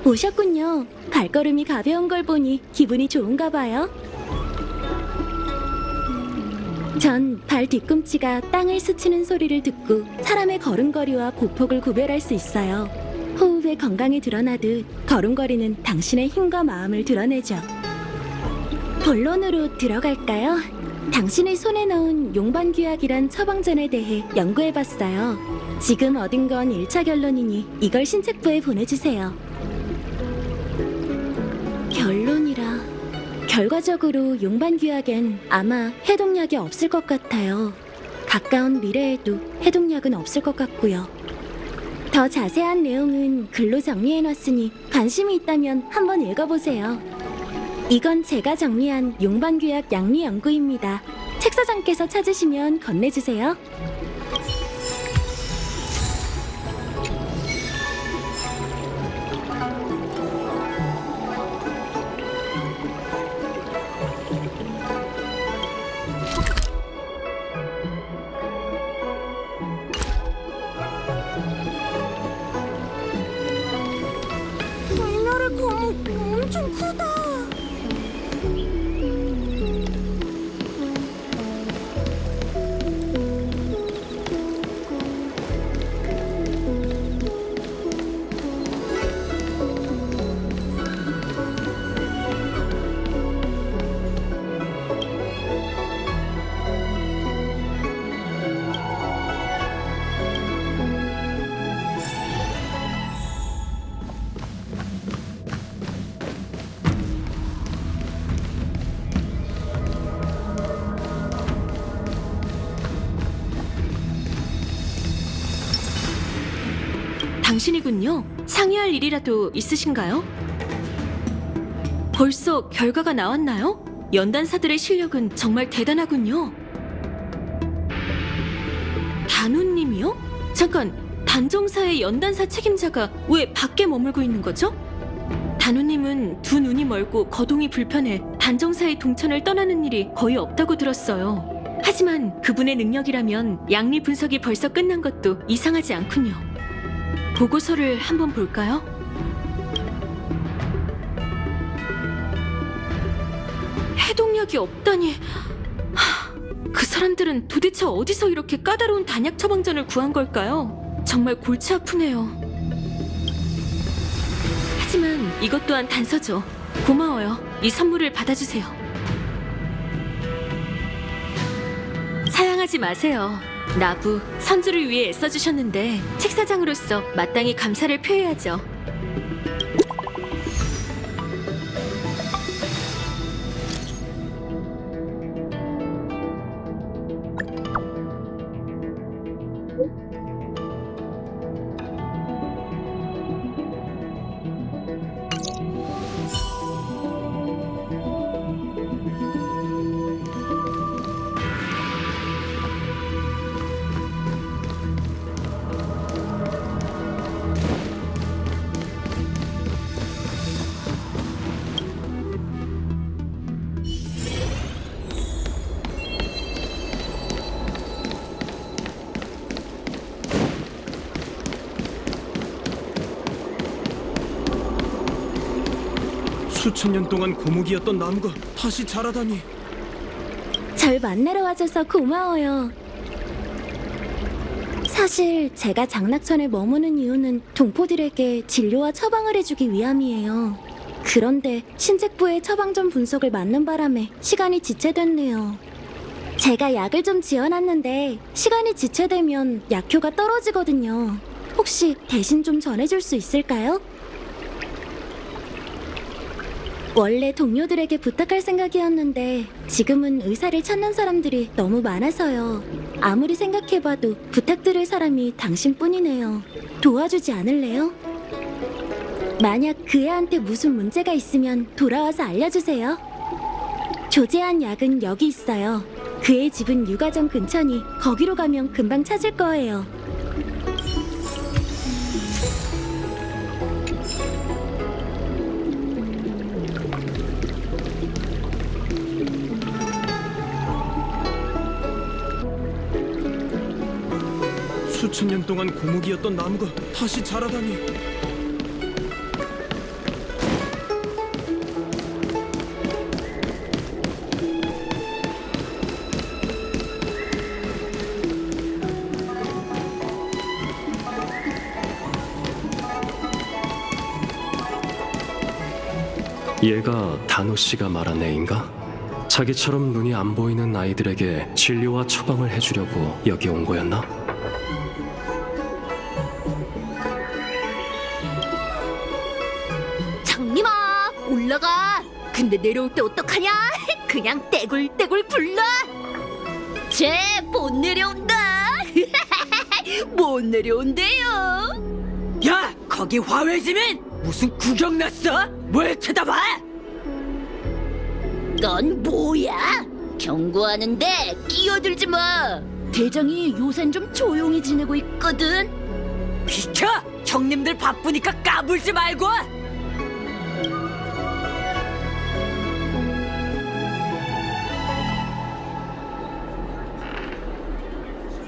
오셨군요. 발걸음이 가벼운 걸 보니 기분이 좋은가 봐요. 전 발 뒤꿈치가 땅을 스치는 소리를 듣고 사람의 걸음걸이와 보폭을 구별할 수 있어요. 호흡의 건강이 드러나듯 걸음걸이는 당신의 힘과 마음을 드러내죠. 본론으로 들어갈까요? 당신의 손에 넣은 용반규약이란 처방전에 대해 연구해봤어요. 지금 얻은 건 1차 결론이니 이걸 신책부에 보내주세요. 결론이라... 결과적으로 용반규약엔 아마 해독약이 없을 것 같아요. 가까운 미래에도 해독약은 없을 것 같고요. 더 자세한 내용은 글로 정리해놨으니 관심이 있다면 한번 읽어보세요. 이건 제가 정리한 용반규약 양리 연구입니다. 책사장께서 찾으시면 건네주세요. 불멸의 거목 엄청 크다. 당신이군요. 상의할 일이라도 있으신가요? 벌써 결과가 나왔나요? 연단사들의 실력은 정말 대단하군요. 단우님이요? 잠깐, 단정사의 연단사 책임자가 왜 밖에 머물고 있는 거죠? 단우님은 두 눈이 멀고 거동이 불편해 단정사의 동천을 떠나는 일이 거의 없다고 들었어요. 하지만 그분의 능력이라면 양리 분석이 벌써 끝난 것도 이상하지 않군요. 보고서를 한번 볼까요? 해독약이 없다니... 그 사람들은 도대체 어디서 이렇게 까다로운 단약 처방전을 구한 걸까요? 정말 골치 아프네요. 하지만 이것 또한 단서죠. 고마워요. 이 선물을 받아주세요. 사양하지 마세요. 나부, 선주를 위해 애써주셨는데 책사장으로서 마땅히 감사를 표해야죠. 수천 년 동안 고목이었던 나무가 다시 자라다니. 절 만나러 와줘서 고마워요. 사실 제가 장락천에 머무는 이유는 동포들에게 진료와 처방을 해주기 위함이에요. 그런데 신책부의 처방전 분석을 맞는 바람에 시간이 지체됐네요. 제가 약을 좀 지어놨는데 시간이 지체되면 약효가 떨어지거든요. 혹시 대신 좀 전해줄 수 있을까요? 원래 동료들에게 부탁할 생각이었는데 지금은 의사를 찾는 사람들이 너무 많아서요. 아무리 생각해봐도 부탁드릴 사람이 당신뿐이네요. 도와주지 않을래요? 만약 그 애한테 무슨 문제가 있으면 돌아와서 알려주세요. 조제한 약은 여기 있어요. 그의 집은 육아정 근처니 거기로 가면 금방 찾을 거예요. 수천 년 동안 고목이었던 나무가 다시 자라다니. 얘가 단호 씨가 말한 애인가? 자기처럼 눈이 안 보이는 아이들에게 진료와 처방을 해주려고 여기 온 거였나? 장님아, 올라가. 근데 내려올 때 어떡하냐? 그냥 떼굴떼굴 굴러. 쟤 못 내려온다. 못 내려온대요. 야, 거기 화훼지민 무슨 구경 났어? 뭘 쳐다봐? 넌 뭐야? 경고하는데 끼어들지 마. 대장이 요샌 좀 조용히 지내고 있거든. 비켜! 형님들 바쁘니까 까불지 말고.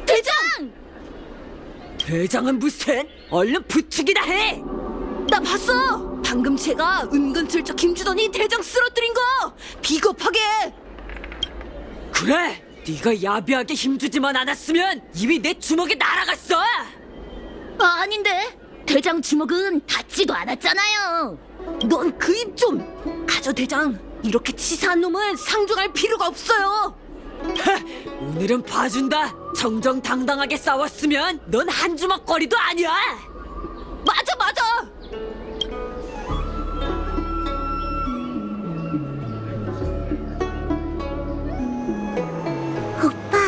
대장! 대장은 무슨? 얼른 부축이나 해. 나 봤어. 방금 제가 은근슬쩍 힘주더니 대장 쓰러뜨린 거. 비겁하게. 그래, 네가 야비하게 힘주지만 않았으면 이미 내 주먹에 날아갔어. 아닌데. 대장 주먹은 닿지도 않았잖아요. 넌 그 입 좀. 가져 대장. 이렇게 치사한 놈은 상종할 필요가 없어요. 오늘은 봐준다. 정정당당하게 싸웠으면 넌 한 주먹거리도 아니야. 맞아 맞아. 오빠,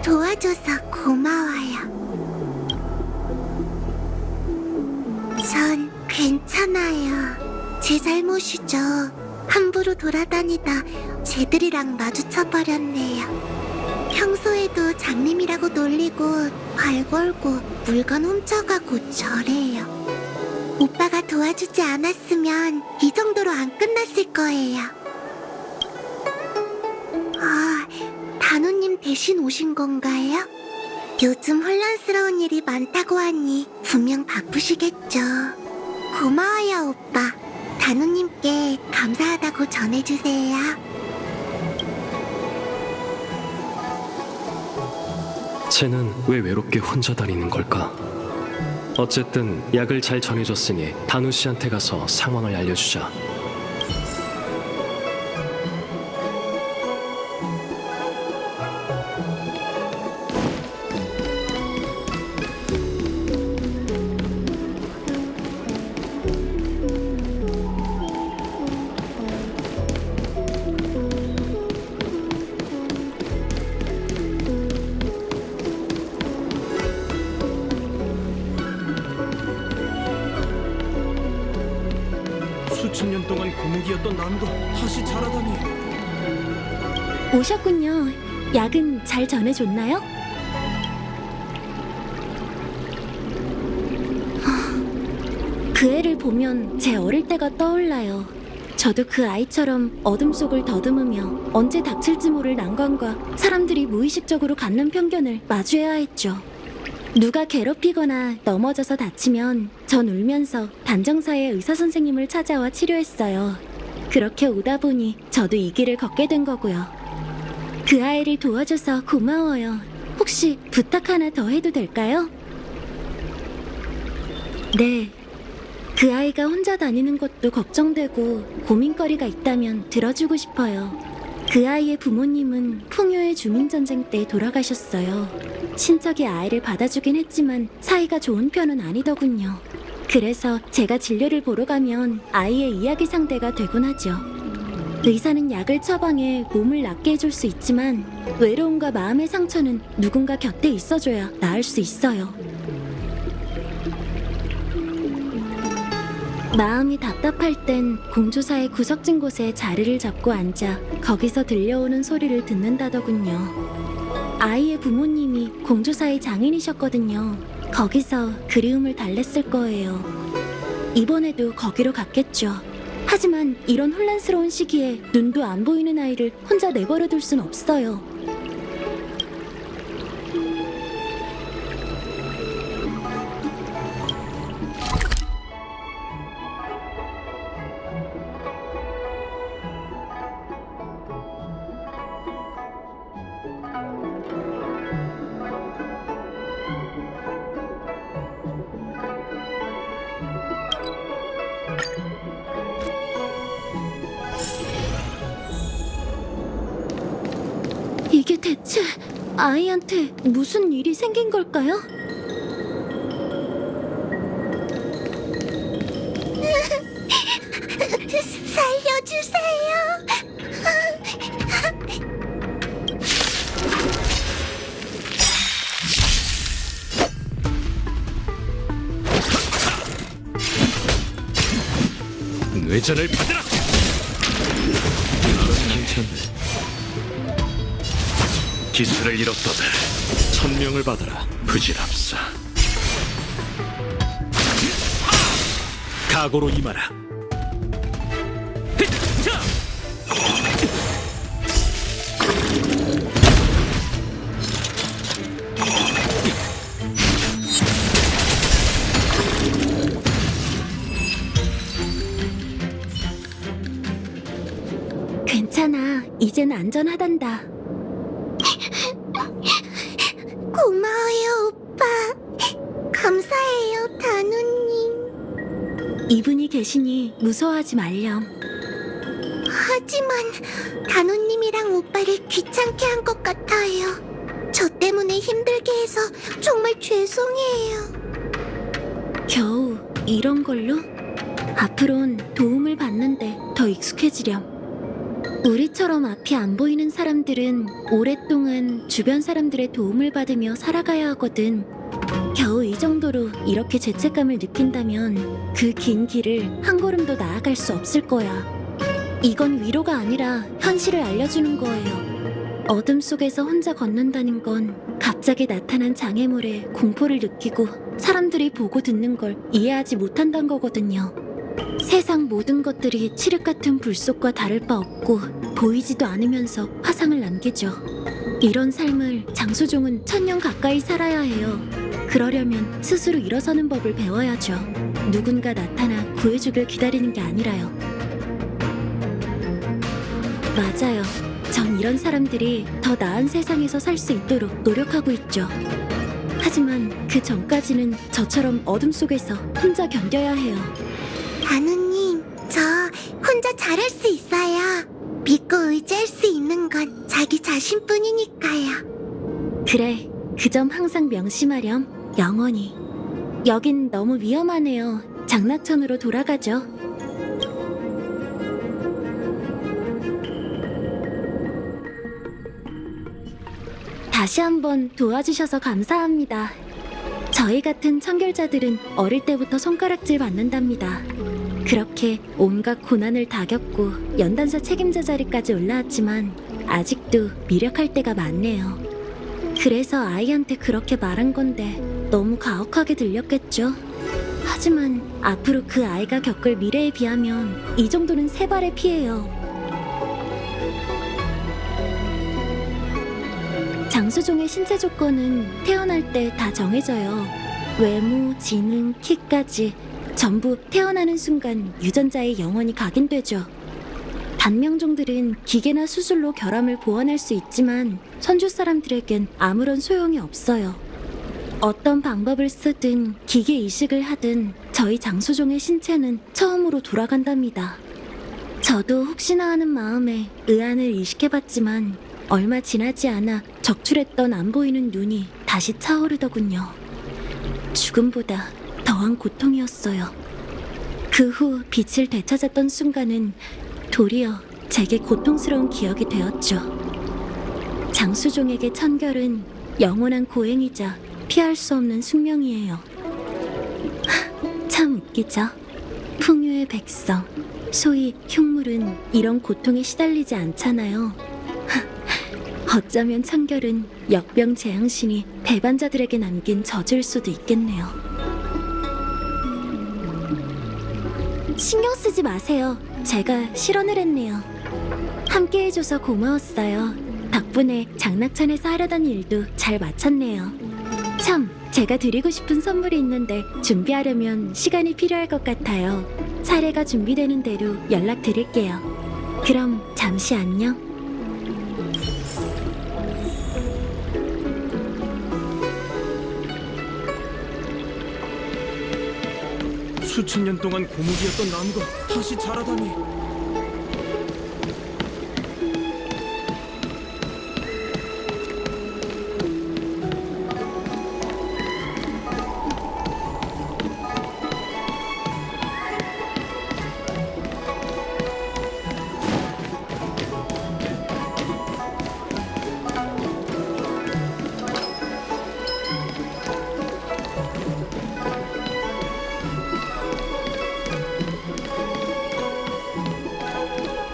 도와줘서 고마워요. 전 괜찮아요. 제 잘못이죠. 함부로 돌아다니다 쟤들이랑 마주쳐버렸네요. 평소에도 장님이라고 놀리고 발 걸고 물건 훔쳐가고 저래요. 오빠가 도와주지 않았으면 이 정도로 안 끝났을 거예요. 아, 단호님 대신 오신 건가요? 요즘 혼란스러운 일이 많다고 하니 분명 바쁘시겠죠. 고마워요, 오빠. 단호님께 감사하다고 전해주세요. 쟤는 왜 외롭게 혼자 다니는 걸까? 어쨌든 약을 잘 전해줬으니 단호 씨한테 가서 상황을 알려주자. 수천 년 동안 고목이었던 나무가 다시 자라다니. 오셨군요. 약은 잘 전해줬나요? 그 애를 보면 제 어릴 때가 떠올라요. 저도 그 아이처럼 어둠 속을 더듬으며 언제 닥칠지 모를 난관과 사람들이 무의식적으로 갖는 편견을 마주해야 했죠. 누가 괴롭히거나 넘어져서 다치면 전 울면서 단정사의 의사 선생님을 찾아와 치료했어요. 그렇게 오다 보니 저도 이 길을 걷게 된 거고요. 그 아이를 도와줘서 고마워요. 혹시 부탁 하나 더 해도 될까요? 네. 그 아이가 혼자 다니는 것도 걱정되고 고민거리가 있다면 들어주고 싶어요. 그 아이의 부모님은 풍요의 주민전쟁 때 돌아가셨어요. 친척이 아이를 받아주긴 했지만 사이가 좋은 편은 아니더군요. 그래서 제가 진료를 보러 가면 아이의 이야기 상대가 되곤 하죠. 의사는 약을 처방해 몸을 낫게 해줄 수 있지만 외로움과 마음의 상처는 누군가 곁에 있어줘야 나을 수 있어요. 마음이 답답할 땐 공조사의 구석진 곳에 자리를 잡고 앉아 거기서 들려오는 소리를 듣는다더군요. 아이의 부모님이 공조사의 장인이셨거든요. 거기서 그리움을 달랬을 거예요. 이번에도 거기로 갔겠죠. 하지만 이런 혼란스러운 시기에 눈도 안 보이는 아이를 혼자 내버려 둘 순 없어요. 이게 대체 아이한테 무슨 일이 생긴 걸까요? 뇌전을 받으라. 괜찮네. 기술을 잃었도다. 천명을 받아라. 부질없어. 각오로 임하라. 괜찮아. 이젠 안전하단다. 고마워요, 오빠. 감사해요, 단우님. 이분이 계시니 무서워하지 말렴. 하지만 단우님이랑 오빠를 귀찮게 한 것 같아요. 저 때문에 힘들게 해서 정말 죄송해요. 겨우 이런 걸로? 앞으론 도움을 받는데 더 익숙해지렴. 우리처럼 앞이 안 보이는 사람들은 오랫동안 주변 사람들의 도움을 받으며 살아가야 하거든. 겨우 이 정도로 이렇게 죄책감을 느낀다면 그 긴 길을 한 걸음도 나아갈 수 없을 거야. 이건 위로가 아니라 현실을 알려주는 거예요. 어둠 속에서 혼자 걷는다는 건 갑자기 나타난 장애물에 공포를 느끼고 사람들이 보고 듣는 걸 이해하지 못한다는 거거든요. 세상 모든 것들이 칠흑 같은 불 속과 다를 바 없고 보이지도 않으면서 화상을 남기죠. 이런 삶을 장수종은 1000년 가까이 살아야 해요. 그러려면 스스로 일어서는 법을 배워야죠. 누군가 나타나 구해주길 기다리는 게 아니라요. 맞아요. 전 이런 사람들이 더 나은 세상에서 살 수 있도록 노력하고 있죠. 하지만 그 전까지는 저처럼 어둠 속에서 혼자 견뎌야 해요. 단우님, 저 혼자 잘할 수 있어요. 믿고 의지할 수 있는 건 자기 자신뿐이니까요. 그래, 그 점 항상 명심하렴. 영원히. 여긴 너무 위험하네요. 장락천으로 돌아가죠. 다시 한번 도와주셔서 감사합니다. 저희 같은 청결자들은 어릴 때부터 손가락질 받는답니다. 그렇게 온갖 고난을 다 겪고 연단사 책임자 자리까지 올라왔지만 아직도 미력할 때가 많네요. 그래서 아이한테 그렇게 말한 건데 너무 가혹하게 들렸겠죠? 하지만 앞으로 그 아이가 겪을 미래에 비하면 이 정도는 세 발의 피해요. 장수종의 신체 조건은 태어날 때 다 정해져요. 외모, 지능, 키까지 전부 태어나는 순간 유전자에 영원히 각인되죠. 단명종들은 기계나 수술로 결함을 보완할 수 있지만 선주 사람들에겐 아무런 소용이 없어요. 어떤 방법을 쓰든 기계 이식을 하든 저희 장수종의 신체는 처음으로 돌아간답니다. 저도 혹시나 하는 마음에 의안을 이식해봤지만 얼마 지나지 않아 적출했던 안 보이는 눈이 다시 차오르더군요. 죽음보다 더한 고통이었어요. 그 후 빛을 되찾았던 순간은 도리어 제게 고통스러운 기억이 되었죠. 장수종에게 천결은 영원한 고행이자 피할 수 없는 숙명이에요. 참 웃기죠? 풍요의 백성, 소위 흉물은 이런 고통에 시달리지 않잖아요. 어쩌면 천결은 역병재앙신이 배반자들에게 남긴 저주일 수도 있겠네요. 신경 쓰지 마세요. 제가 실언을 했네요. 함께 해줘서 고마웠어요. 덕분에 장낙천에서 하려던 일도 잘 마쳤네요. 참, 제가 드리고 싶은 선물이 있는데 준비하려면 시간이 필요할 것 같아요. 사례가 준비되는 대로 연락드릴게요. 그럼 잠시 안녕. 수천 년 동안 고목이었던 나무가 다시 자라다니.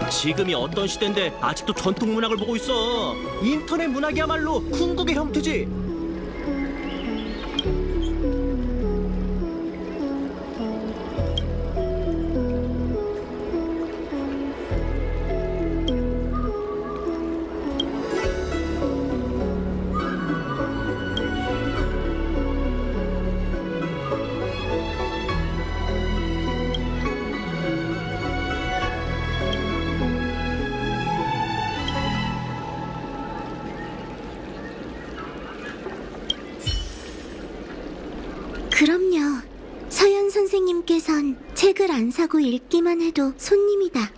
지금이 어떤 시대인데 아직도 전통 문학을 보고 있어. 인터넷 문학이야말로 궁극의 형태지. 그럼요. 서연 선생님께선 책을 안 사고 읽기만 해도 손님이다.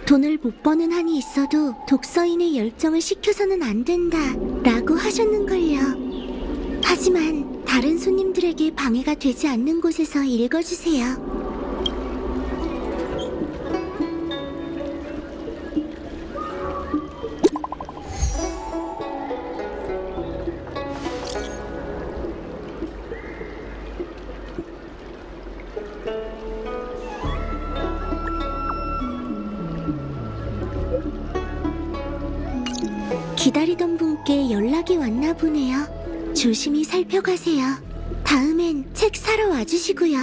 돈을 못 버는 한이 있어도 독서인의 열정을 식혀서는 안 된다. 라고 하셨는걸요. 하지만 다른 손님들에게 방해가 되지 않는 곳에서 읽어주세요. 기다리던 분께 연락이 왔나 보네요. 조심히 살펴가세요. 다음엔 책 사러 와주시고요.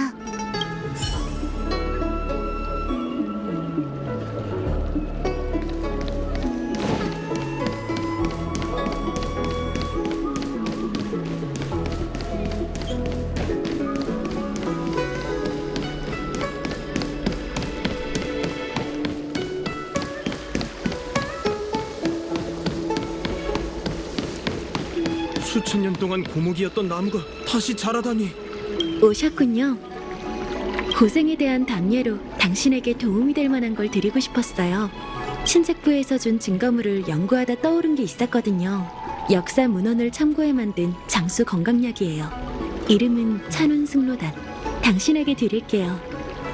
수천 년 동안 고목이었던 나무가 다시 자라다니. 오셨군요. 고생에 대한 답례로 당신에게 도움이 될 만한 걸 드리고 싶었어요. 신책부에서 준 증거물을 연구하다 떠오른 게 있었거든요. 역사 문헌을 참고해 만든 장수 건강약이에요. 이름은 찬운승로단. 당신에게 드릴게요.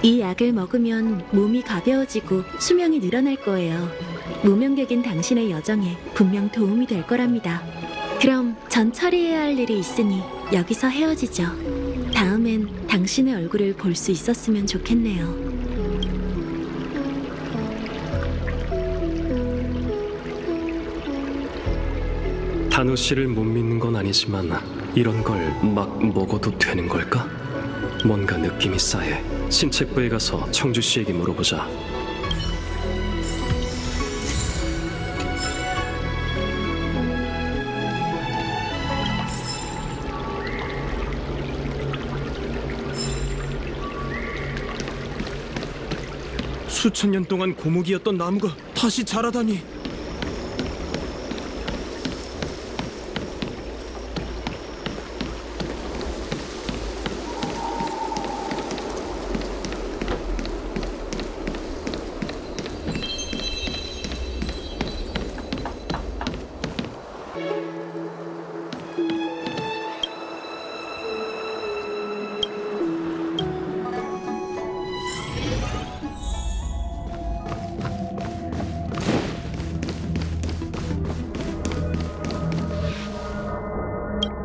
이 약을 먹으면 몸이 가벼워지고 수명이 늘어날 거예요. 무명객인 당신의 여정에 분명 도움이 될 거랍니다. 그럼 전 처리해야 할 일이 있으니 여기서 헤어지죠. 다음엔 당신의 얼굴을 볼 수 있었으면 좋겠네요. 단우 씨를 못 믿는 건 아니지만 이런 걸 막 먹어도 되는 걸까? 뭔가 느낌이 싸해. 신책부에 가서 청주 씨에게 물어보자. 수천 년 동안 고목이었던 나무가 다시 자라다니.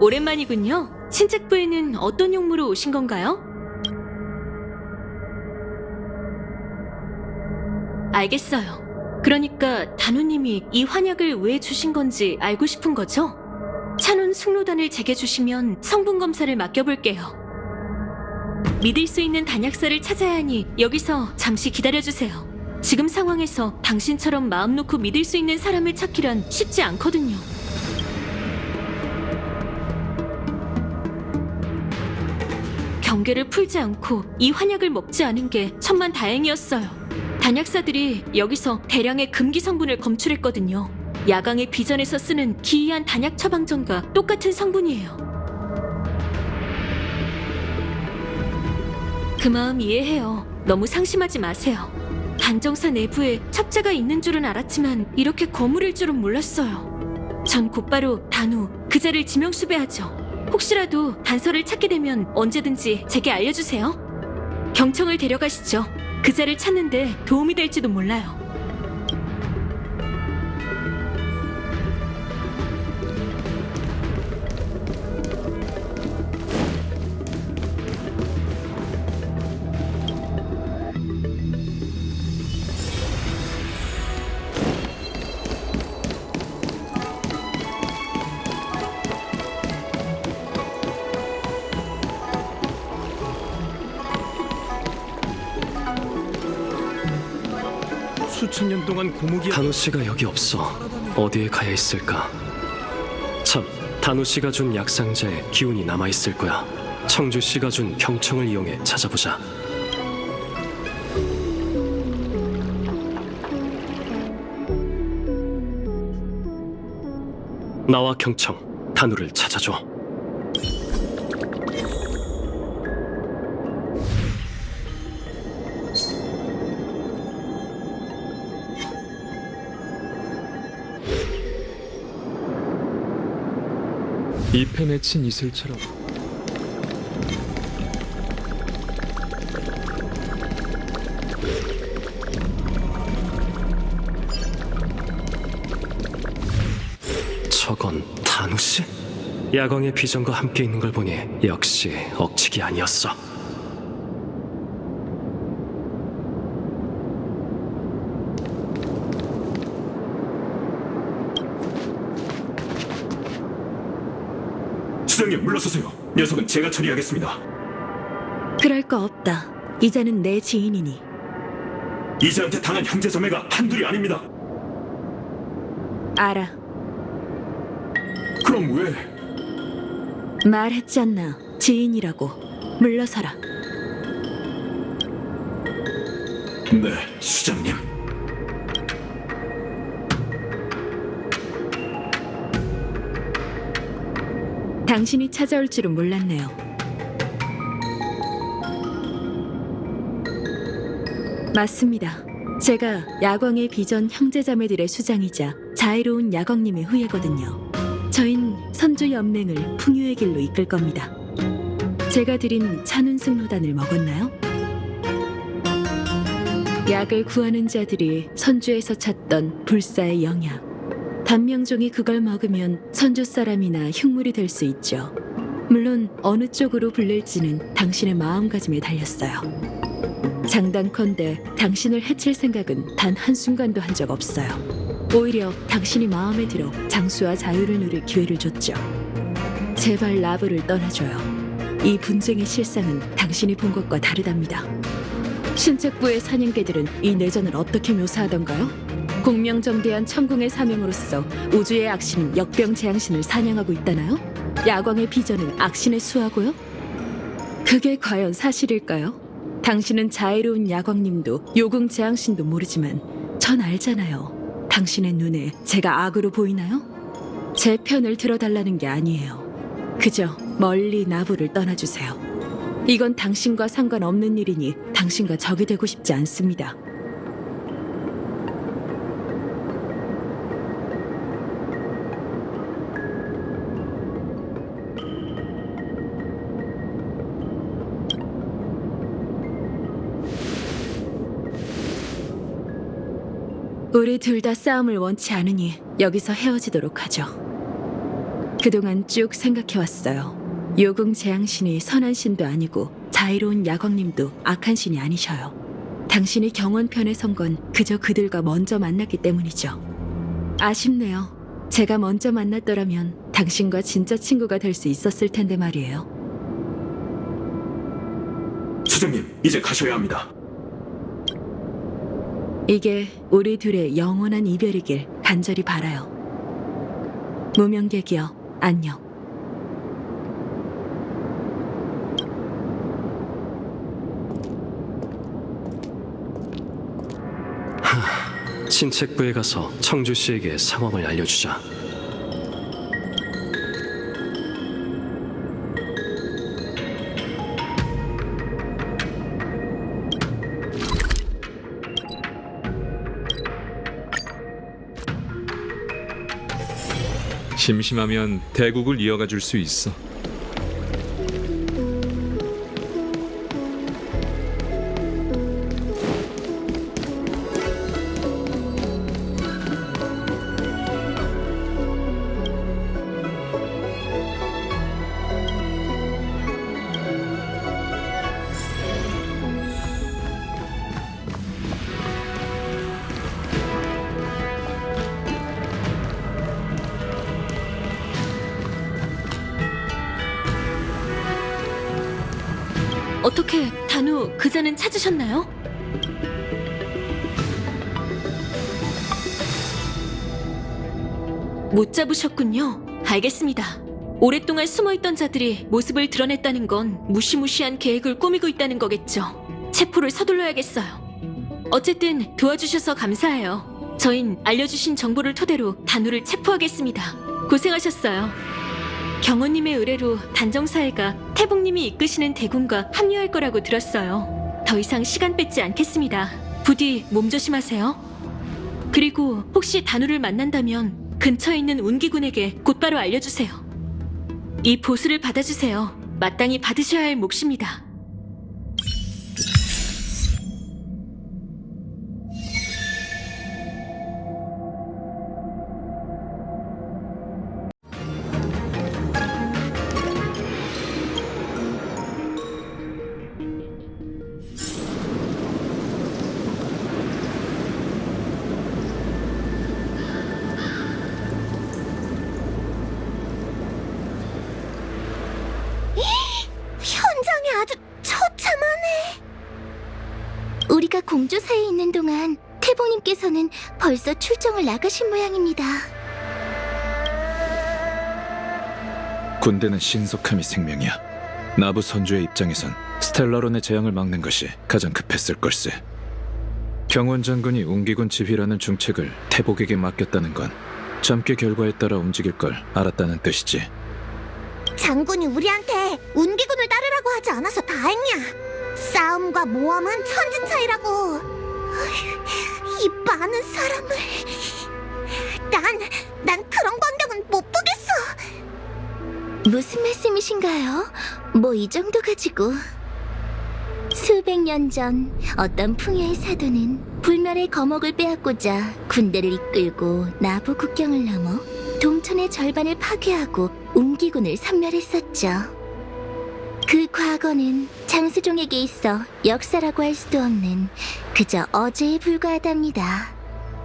오랜만이군요. 신책부에는 어떤 용무로 오신 건가요? 알겠어요. 그러니까 단우님이 이 환약을 왜 주신 건지 알고 싶은 거죠? 찬운 승로단을 제게 주시면 성분 검사를 맡겨볼게요. 믿을 수 있는 단약사를 찾아야 하니 여기서 잠시 기다려주세요. 지금 상황에서 당신처럼 마음 놓고 믿을 수 있는 사람을 찾기란 쉽지 않거든요. 경계를 풀지 않고 이 환약을 먹지 않은 게 천만다행이었어요. 단약사들이 여기서 대량의 금기 성분을 검출했거든요. 야광의 비전에서 쓰는 기이한 단약 처방전과 똑같은 성분이에요. 그 마음 이해해요. 너무 상심하지 마세요. 단정사 내부에 첩자가 있는 줄은 알았지만 이렇게 거물일 줄은 몰랐어요. 전 곧바로 단우, 그자를 지명수배하죠. 혹시라도 단서를 찾게 되면 언제든지 제게 알려주세요. 경청을 데려가시죠. 그자를 찾는데 도움이 될지도 몰라요. 수천 년 동안 고목이 단호 씨가 여기 없어. 어디에 가야 있을까? 참, 단호 씨가 준 약상자에 기운이 남아 있을 거야. 청주 씨가 준 경청을 이용해 찾아보자. 나와 경청, 단호를 찾아줘. 잎에 맺힌 이슬처럼 저건 단호 씨? 야광의 비전과 함께 있는 걸 보니 역시 억측이 아니었어. 수장님 물러서세요. 녀석은 제가 처리하겠습니다. 그럴 거 없다. 이자는 내 지인이니. 이자한테 당한 형제 자매가 한둘이 아닙니다. 알아. 그럼 왜? 말했잖아. 지인이라고. 물러서라. 네, 수장님. 당신이 찾아올 줄은 몰랐네요. 맞습니다. 제가 야광의 비전 형제자매들의 수장이자 자애로운 야광님의 후예거든요. 저흰 선주연맹을 풍요의 길로 이끌 겁니다. 제가 드린 찬운승로단을 먹었나요? 약을 구하는 자들이 선주에서 찾던 불사의 영약. 단명종이 그걸 먹으면 선주 사람이나 흉물이 될 수 있죠. 물론 어느 쪽으로 불릴지는 당신의 마음가짐에 달렸어요. 장단컨대 당신을 해칠 생각은 단 한순간도 한 적 없어요. 오히려 당신이 마음에 들어 장수와 자유를 누릴 기회를 줬죠. 제발 라브를 떠나줘요. 이 분쟁의 실상은 당신이 본 것과 다르답니다. 신책부의 사냥개들은 이 내전을 어떻게 묘사하던가요? 공명정대한 천궁의 사명으로서 우주의 악신인 역병재앙신을 사냥하고 있다나요? 야광의 비전은 악신의 수하고요? 그게 과연 사실일까요? 당신은 자애로운 야광님도 요궁재앙신도 모르지만 전 알잖아요. 당신의 눈에 제가 악으로 보이나요? 제 편을 들어달라는 게 아니에요. 그저 멀리 나부를 떠나주세요. 이건 당신과 상관없는 일이니 당신과 적이 되고 싶지 않습니다. 우리 둘 다 싸움을 원치 않으니 여기서 헤어지도록 하죠. 그동안 쭉 생각해왔어요. 요궁 재앙신이 선한 신도 아니고 자애로운 야광님도 악한 신이 아니셔요. 당신이 경원편에 선 건 그저 그들과 먼저 만났기 때문이죠. 아쉽네요. 제가 먼저 만났더라면 당신과 진짜 친구가 될 수 있었을 텐데 말이에요. 수장님, 이제 가셔야 합니다. 이게 우리 둘의 영원한 이별이길 간절히 바라요. 무명객이여, 안녕. 신책부에 가서 청주 씨에게 상황을 알려주자. 심심하면 대국을 이어가 줄 수 있어. 어떻게 단우 그자는 찾으셨나요? 못 잡으셨군요. 알겠습니다. 오랫동안 숨어있던 자들이 모습을 드러냈다는 건 무시무시한 계획을 꾸미고 있다는 거겠죠. 체포를 서둘러야겠어요. 어쨌든 도와주셔서 감사해요. 저흰 알려주신 정보를 토대로 단우를 체포하겠습니다. 고생하셨어요. 경호님의 의뢰로 단정사회가 태복님이 이끄시는 대군과 합류할 거라고 들었어요. 더 이상 시간 뺏지 않겠습니다. 부디 몸 조심하세요. 그리고 혹시 단우를 만난다면 근처에 있는 운기군에게 곧바로 알려주세요. 이 보수를 받아주세요. 마땅히 받으셔야 할 몫입니다. 현장이 아주 처참하네. 우리가 공조사에 있는 동안 태봉님께서는 벌써 출정을 나가신 모양입니다. 군대는 신속함이 생명이야. 나부 선주의 입장에선 스텔라론의 재앙을 막는 것이 가장 급했을 걸세. 경원 장군이 웅기군 지휘라는 중책을 태복에게 맡겼다는 건 잠깨 결과에 따라 움직일 걸 알았다는 뜻이지. 장군이 우리한테 운기군을 따르라고 하지 않아서 다행이야. 싸움과 모험은 천진 차이라고. 이 많은 사람을... 난 그런 광경은 못 보겠어. 무슨 말씀이신가요? 뭐 이 정도 가지고. 수백 년 전 어떤 풍요의 사도는 불멸의 거목을 빼앗고자 군대를 이끌고 나부 국경을 넘어 동천의 절반을 파괴하고 웅기군을 섬멸했었죠. 그 과거는 장수종에게 있어 역사라고 할 수도 없는 그저 어제에 불과하답니다.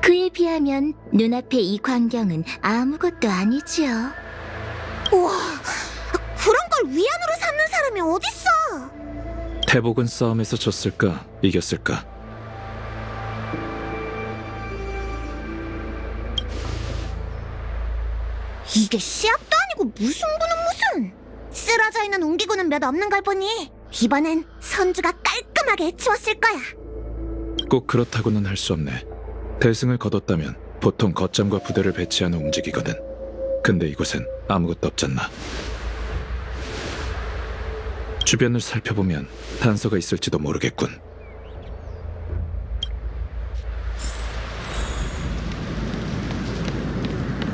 그에 비하면 눈앞의 이 광경은 아무것도 아니지요. 우와, 그런 걸 위안으로 삼는 사람이 어딨어? 태복은 싸움에서 졌을까, 이겼을까? 이게 시합도 아니고 무승부는 무슨. 쓰러져 있는 웅기군은 몇 없는 걸 보니 이번엔 선주가 깔끔하게 해치웠을 거야. 꼭 그렇다고는 할 수 없네. 대승을 거뒀다면 보통 걷장과 부대를 배치한 후 움직이거든. 근데 이곳엔 아무것도 없잖아. 주변을 살펴보면 단서가 있을지도 모르겠군.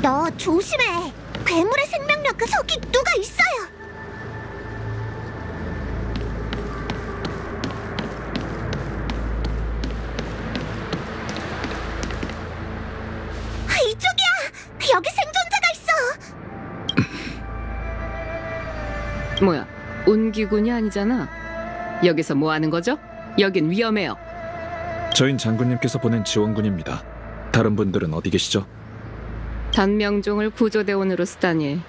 너 조심해. 괴물의 생명력 그 속이 누가 있어요. 이쪽이야. 여기 생존자가 있어. 뭐야, 운기군이 아니잖아. 여기서 뭐 하는 거죠? 여긴 위험해요. 저흰 장군님께서 보낸 지원군입니다. 다른 분들은 어디 계시죠? 단명종을 구조대원으로 쓰다니.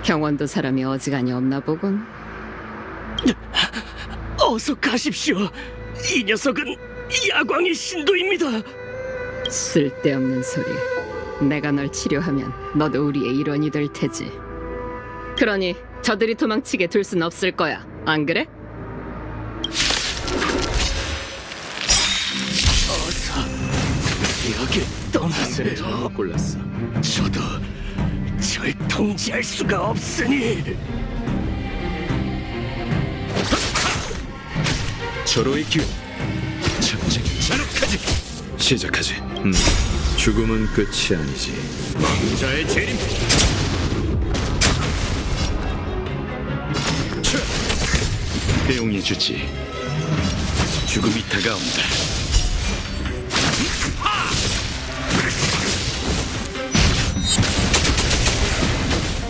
경원도 사람이 어지간히 없나 보군. 어서 가십시오. 이 녀석은 야광의 신도입니다. 쓸데없는 소리. 내가 널 치료하면 너도 우리의 일원이 될 테지. 그러니 저들이 도망치게 둘 순 없을 거야. 안 그래? 어서 여기 떠나세요. 골랐어. 저도 절 통제할 수가 없으니. 절호의 기운. 전쟁이 잔혹하지. 시작하지. 죽음은 끝이 아니지. 왕자의 재림. 배용이 주지. 죽음이 다가온다.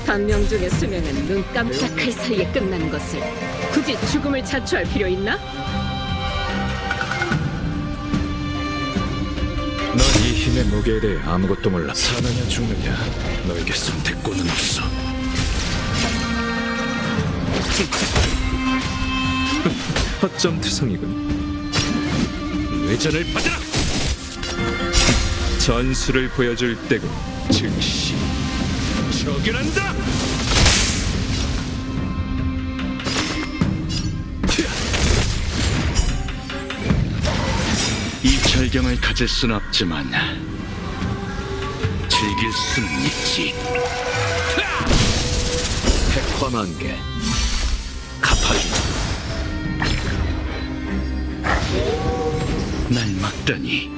단명종의 수명은 눈 깜짝할 사이에 끝나는 것을 굳이 죽음을 자초할 필요 있나? 넌 이 힘의 무게에 대해 아무것도 몰라. 사느냐 죽느냐 너에게 선택권은 없어. 허점 투성이군. 회전을 받아라. 전술을 보여줄 때고. 즉시 처결한다. 이 절경을 가질 순 없지만 즐길 수는 있지. 백화만개 갚아주마. 날 막다니.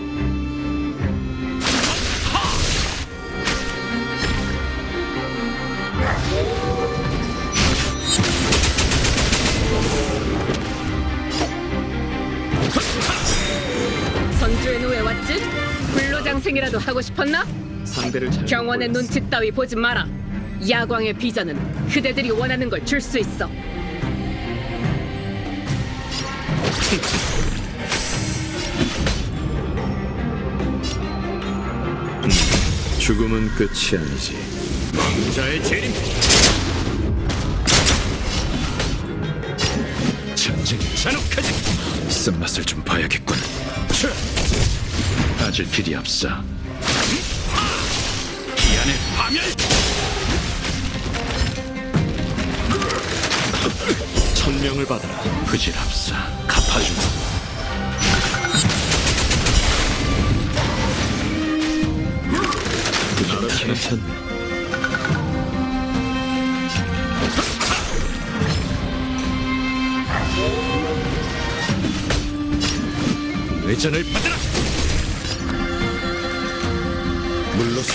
선주에는 왜 왔지? 불로장생이라도 하고 싶었나? 상대를 잘 경원의 눈치 따위 보지 마라. 야광의 비전은 그대들이 원하는 걸 줄 수 있어. 죽음은 끝이 아니지. 왕자의 재림. 전쟁이 잔혹하지. 쓴맛을 좀 봐야겠군. 아질 필요 없어. 기안의 파멸. 천명을 받아라. 부질없어. 갚아주마. 괜찮네. 외전을 받아라. 물러서.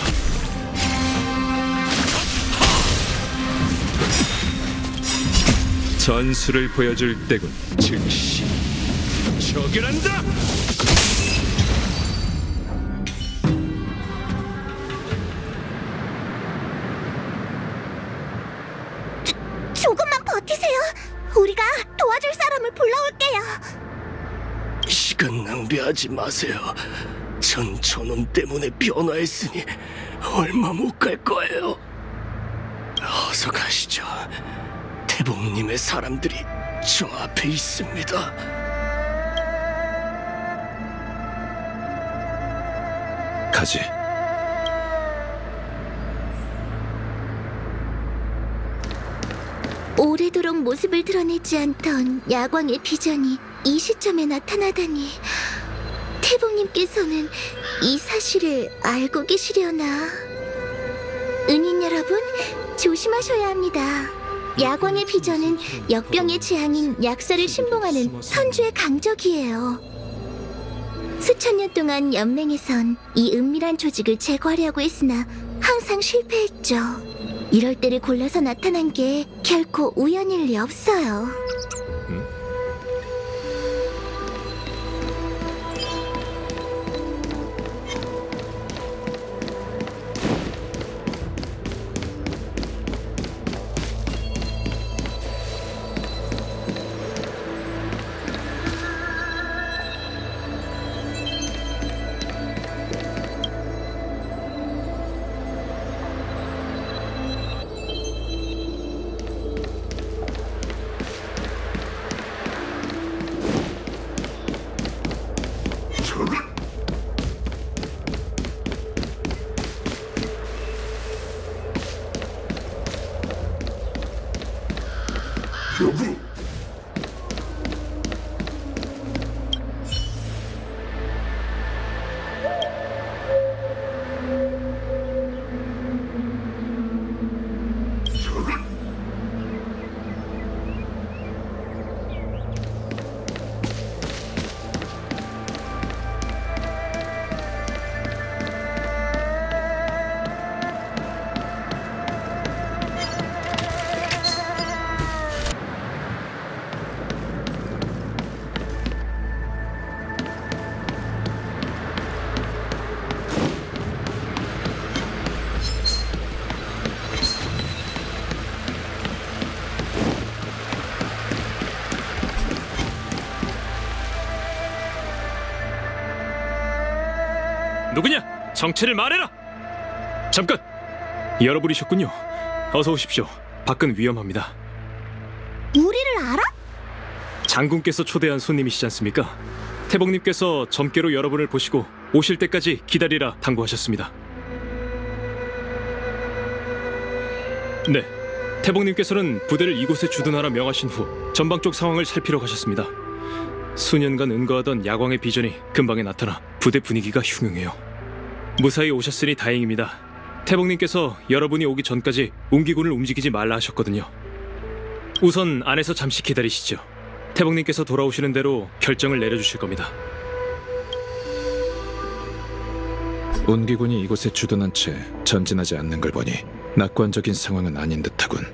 전술을 보여줄 때군. 즉시 처결한다. 조금만 버티세요. 우리가 도와줄 사람을 불러올게요. 시간 낭비하지 마세요. 전 저놈 때문에 변화했으니 얼마 못 갈 거예요. 어서 가시죠. 태봉님의 사람들이 저 앞에 있습니다. 가지. 오래도록 모습을 드러내지 않던 야광의 비전이 이 시점에 나타나다니. 태봉님께서는 이 사실을 알고 계시려나? 은인 여러분, 조심하셔야 합니다. 야광의 비전은 역병의 재앙인 약사를 신봉하는 선주의 강적이에요. 수천 년 동안 연맹에선 이 은밀한 조직을 제거하려고 했으나 항상 실패했죠. 이럴 때를 골라서 나타난 게 결코 우연일 리 없어요. 누구냐? 정체를 말해라! 잠깐! 여러분이셨군요. 어서 오십시오. 밖은 위험합니다. 우리를 알아? 장군께서 초대한 손님이시지 않습니까? 태봉님께서 점괘로 여러분을 보시고 오실 때까지 기다리라 당부하셨습니다. 네, 태봉님께서는 부대를 이곳에 주둔하라 명하신 후 전방 쪽 상황을 살피러 가셨습니다. 수년간 은거하던 야광의 비전이 근방에 나타나 부대 분위기가 흉흉해요. 무사히 오셨으니 다행입니다. 태봉님께서 여러분이 오기 전까지 웅기군을 움직이지 말라 하셨거든요. 우선 안에서 잠시 기다리시죠. 태봉님께서 돌아오시는 대로 결정을 내려주실 겁니다. 운기군이 이곳에 주둔한 채 전진하지 않는 걸 보니 낙관적인 상황은 아닌 듯하군.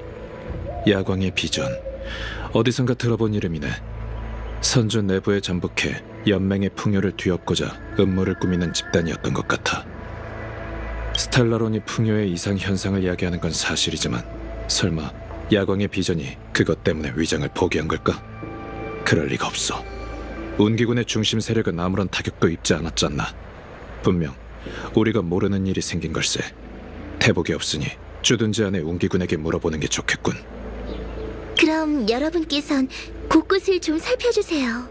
야광의 비전, 어디선가 들어본 이름이네. 선주 내부에 잠복해 연맹의 풍요를 뒤엎고자 음모를 꾸미는 집단이었던 것 같아. 스텔라론이 풍요의 이상 현상을 야기하는 건 사실이지만 설마 야광의 비전이 그것 때문에 위장을 포기한 걸까? 그럴 리가 없어. 운기군의 중심 세력은 아무런 타격도 입지 않았잖아. 분명 우리가 모르는 일이 생긴 걸세. 태복이 없으니 주둔지 안에 운기군에게 물어보는 게 좋겠군. 그럼 여러분께선 곳곳을 좀 살펴주세요.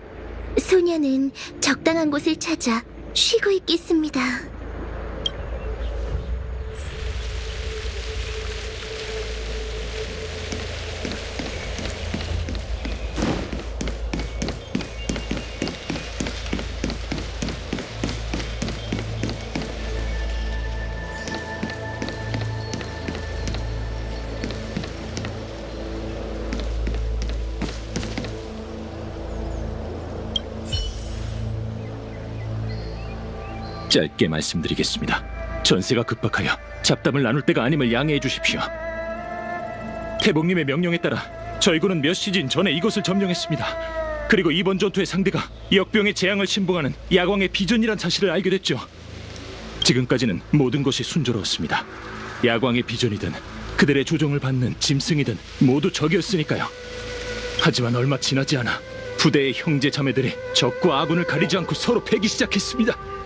소녀는 적당한 곳을 찾아 쉬고 있겠습니다. 짧게 말씀드리겠습니다. 전세가 급박하여 잡담을 나눌 때가 아님을 양해해 주십시오. 태복님의 명령에 따라 저희 군은 몇 시즌 전에 이곳을 점령했습니다. 그리고 이번 전투의 상대가 역병의 재앙을 신봉하는 야광의 비전이란 사실을 알게 됐죠. 지금까지는 모든 것이 순조로웠습니다. 야광의 비전이든 그들의 조종을 받는 짐승이든 모두 적이었으니까요. 하지만 얼마 지나지 않아 부대의 형제 자매들이 적과 아군을 가리지 않고 서로 패기 시작했습니다.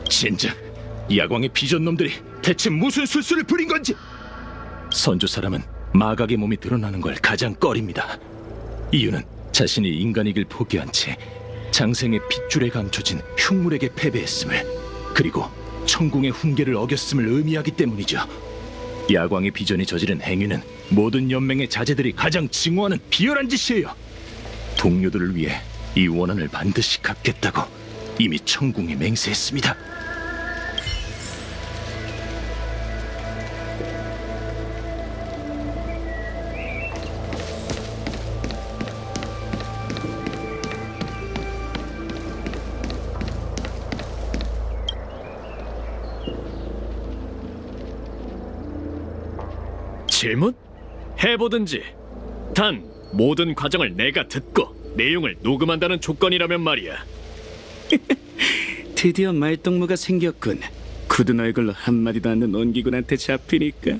진작 야광의 비전 놈들이 대체 무슨 술수를 부린 건지. 선조 사람은 마각의 몸이 드러나는 걸 가장 꺼립니다. 이유는 자신이 인간이길 포기한 채 장생의 핏줄에 감춰진 흉물에게 패배했음을, 그리고 천궁의 훈계를 어겼음을 의미하기 때문이죠. 야광의 비전이 저지른 행위는 모든 연맹의 자제들이 가장 증오하는 비열한 짓이에요. 동료들을 위해 이 원한을 반드시 갚겠다고 이미 천궁에 맹세했습니다. 질문? 해보든지. 단 모든 과정을 내가 듣고 내용을 녹음한다는 조건이라면 말이야. 드디어 말동무가 생겼군. 굳은 얼굴로 한마디도 않는 온기군한테 잡히니까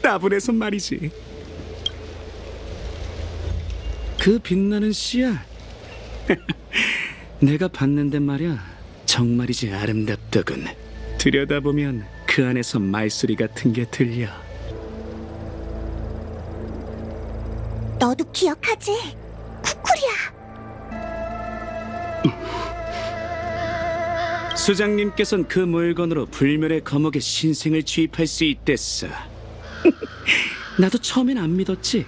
따분해서 말이지. 그 빛나는 씨야. 내가 봤는데 말이야, 정말이지 아름답더군. 들여다보면 그 안에서 말소리 같은 게 들려. 너도 기억하지? 쿠쿠리야. 수장님께선 그 물건으로 불멸의 거목의 신생을 주입할 수 있댔어. 나도 처음엔 안 믿었지.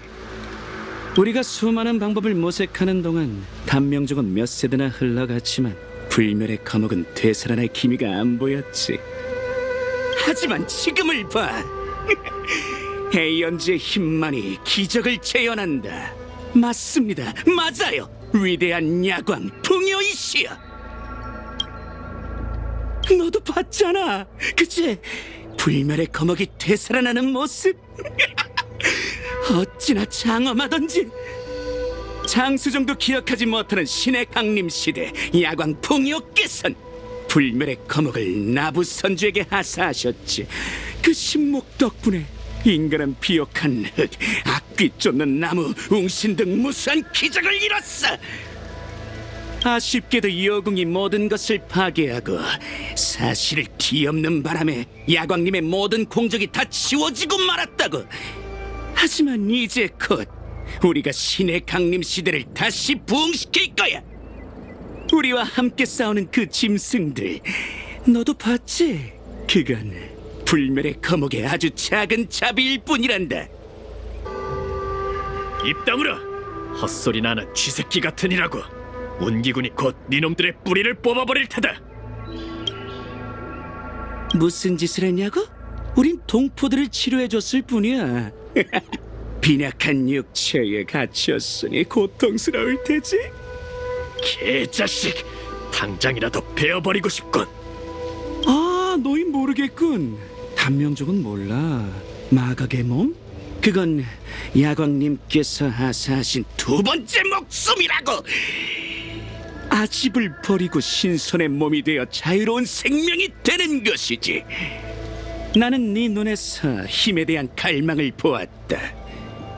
우리가 수많은 방법을 모색하는 동안 단명족은 몇 세대나 흘러갔지만 불멸의 거목은 되살아날 기미가 안 보였지. 하지만 지금을 봐. 에이언즈의 힘만이 기적을 재현한다. 맞습니다. 맞아요. 위대한 야광 풍요이시여. 너도 봤잖아. 그치? 불멸의 거목이 되살아나는 모습. 어찌나 장엄하던지. 장수정도 기억하지 못하는 신의 강림 시대 야광 풍요께선 불멸의 거목을 나부 선주에게 하사하셨지. 그 신목 덕분에 인간은 비옥한 흙, 악귀 쫓는 나무, 웅신 등 무수한 기적을 이뤘어. 아쉽게도 이어궁이 모든 것을 파괴하고 사실을 뒤엎는 바람에 야광님의 모든 공적이 다 지워지고 말았다고. 하지만 이제 곧 우리가 신의 강림 시대를 다시 부흥시킬 거야. 우리와 함께 싸우는 그 짐승들, 너도 봤지? 그건 불멸의 거목의 아주 작은 자비일 뿐이란다. 입 다물어! 헛소리 나는 쥐새끼 같으니라고. 운기군이 곧 니놈들의 뿌리를 뽑아버릴 테다. 무슨 짓을 했냐고? 우린 동포들을 치료해줬을 뿐이야. 빈약한 육체에 갇혔으니 고통스러울 테지. 개자식! 당장이라도 베어버리고 싶군. 아, 너희 모르겠군. 단명족은 몰라. 마각의 몸? 그건 야광님께서 하사하신 두 번째 목숨이라고. 아집을 버리고 신선의 몸이 되어 자유로운 생명이 되는 것이지. 나는 네 눈에서 힘에 대한 갈망을 보았다.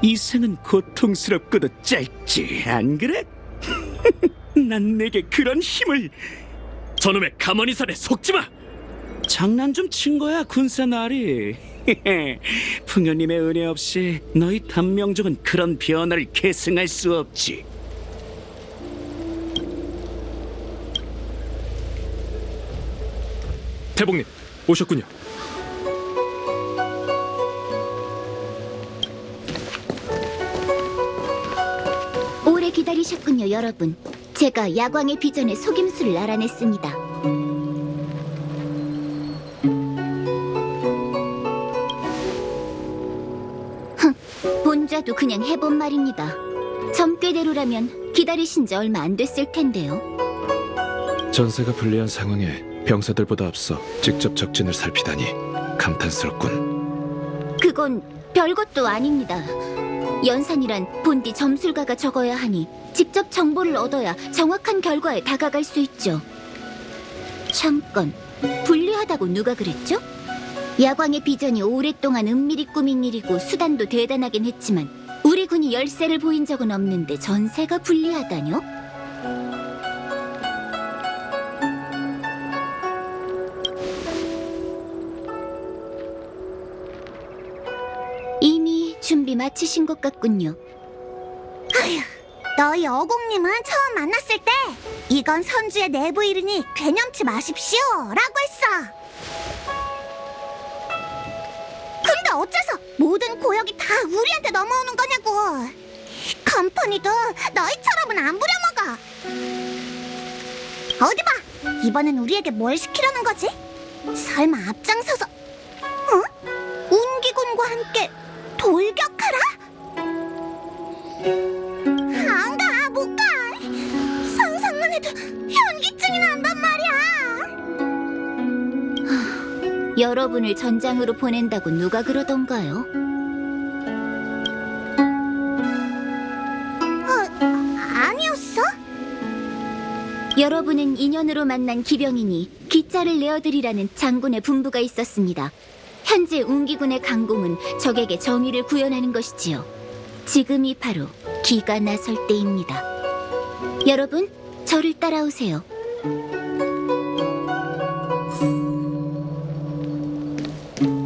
이 생은 고통스럽고도 짧지, 안 그래? 난 내게 그런 힘을. 저놈의 가머니산에 속지마! 장난 좀 친 거야, 군사나리. 풍요님의 은혜 없이 너희 단명족은 그런 변화를 계승할 수 없지. 태복님, 오셨군요. 오래 기다리셨군요, 여러분. 제가 야광의 비전의 속임수를 알아냈습니다. 본좌도 그냥 해본 말입니다. 점괘대로라면 기다리신 지 얼마 안 됐을 텐데요. 전세가 불리한 상황에 병사들보다 앞서 직접 적진을 살피다니 감탄스럽군. 그건 별것도 아닙니다. 연산이란 본디 점술가가 적어야 하니 직접 정보를 얻어야 정확한 결과에 다가갈 수 있죠. 잠깐, 불리하다고 누가 그랬죠? 야광의 비전이 오랫동안 은밀히 꾸민 일이고 수단도 대단하긴 했지만 우리 군이 열세를 보인 적은 없는데 전세가 불리하다뇨? 이미 준비 마치신 것 같군요. 너희 어공님은 처음 만났을 때 이건 선주의 내부 일이니 괴념치 마십시오 라고 했어. 근데 어째서 모든 고역이 다 우리한테 넘어오는 거냐고. 컴퍼니도 너희처럼은 안 부려먹어. 어디 봐, 이번엔 우리에게 뭘 시키려는 거지? 설마 앞장서서 운기군과 함께 돌격하라? 안 가, 못 가. 상상만 해도 현기증이 난단 말이야. 여러분을 전장으로 보낸다고 누가 그러던가요? 아니었어? 여러분은 인연으로 만난 기병이니 기자를 내어드리라는 장군의 분부가 있었습니다. 현재 운기군의 강공은 적에게 정의를 구현하는 것이지요. 지금이 바로 기가 나설 때입니다. 여러분, 저를 따라오세요.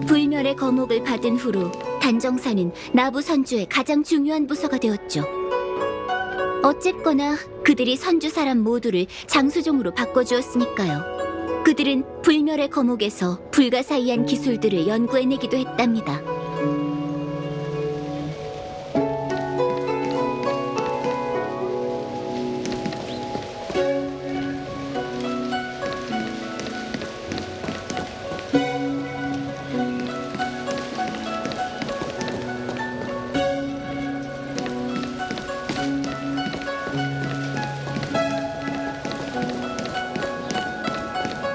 불멸의 거목을 받은 후로 단정사는 나부 선주의 가장 중요한 부서가 되었죠. 어쨌거나 그들이 선주 사람 모두를 장수종으로 바꿔주었으니까요. 그들은 불멸의 거목에서 불가사의한 기술들을 연구해내기도 했답니다.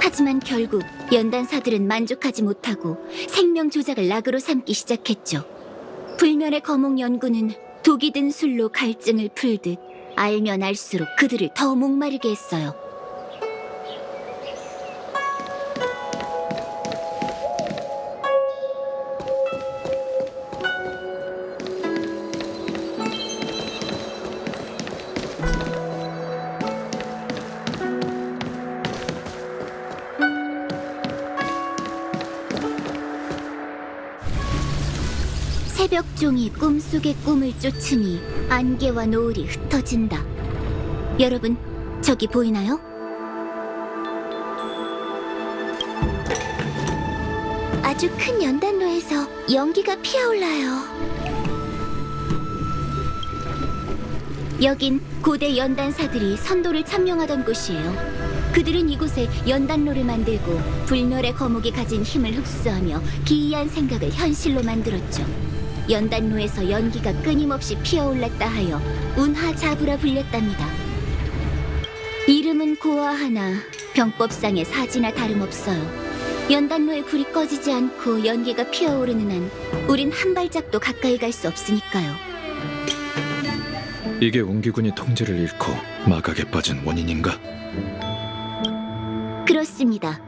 하지만 결국 연단사들은 만족하지 못하고 생명 조작을 낙으로 삼기 시작했죠. 불멸의 거목 연구는 독이 든 술로 갈증을 풀듯 알면 알수록 그들을 더 목마르게 했어요. 새벽종이 꿈속의 꿈을 쫓으니 안개와 노을이 흩어진다. 여러분, 저기 보이나요? 아주 큰 연단로에서 연기가 피어올라요. 여긴 고대 연단사들이 선도를 참여하던 곳이에요. 그들은 이곳에 연단로를 만들고 불멸의 거목이 가진 힘을 흡수하며 기이한 생각을 현실로 만들었죠. 연단로에서 연기가 끊임없이 피어올랐다 하여 운하자부라 불렸답니다. 이름은 고아하나 병법상의 사지나 다름없어요. 연단로에 불이 꺼지지 않고 연기가 피어오르는 한 우린 한 발짝도 가까이 갈 수 없으니까요. 이게 옹기군이 통제를 잃고 마각에 빠진 원인인가? 그렇습니다.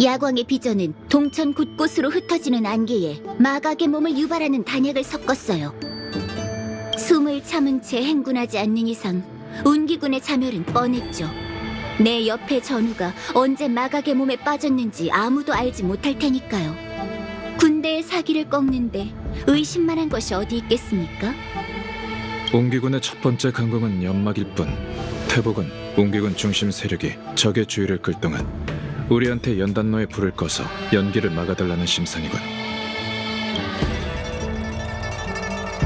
야광의 비전은 동천 곳곳으로 흩어지는 안개에 마각의 몸을 유발하는 단약을 섞었어요. 숨을 참은 채 행군하지 않는 이상 운기군의 자멸은 뻔했죠. 내 옆에 전우가 언제 마각의 몸에 빠졌는지 아무도 알지 못할 테니까요. 군대의 사기를 꺾는데 의심만한 것이 어디 있겠습니까? 옹기군의 첫 번째 강공은 연막일 뿐 태복은 옹기군 중심 세력이 적의 주의를 끌 동안 우리한테 연단로에 불을 꺼서 연기를 막아달라는 심산이군.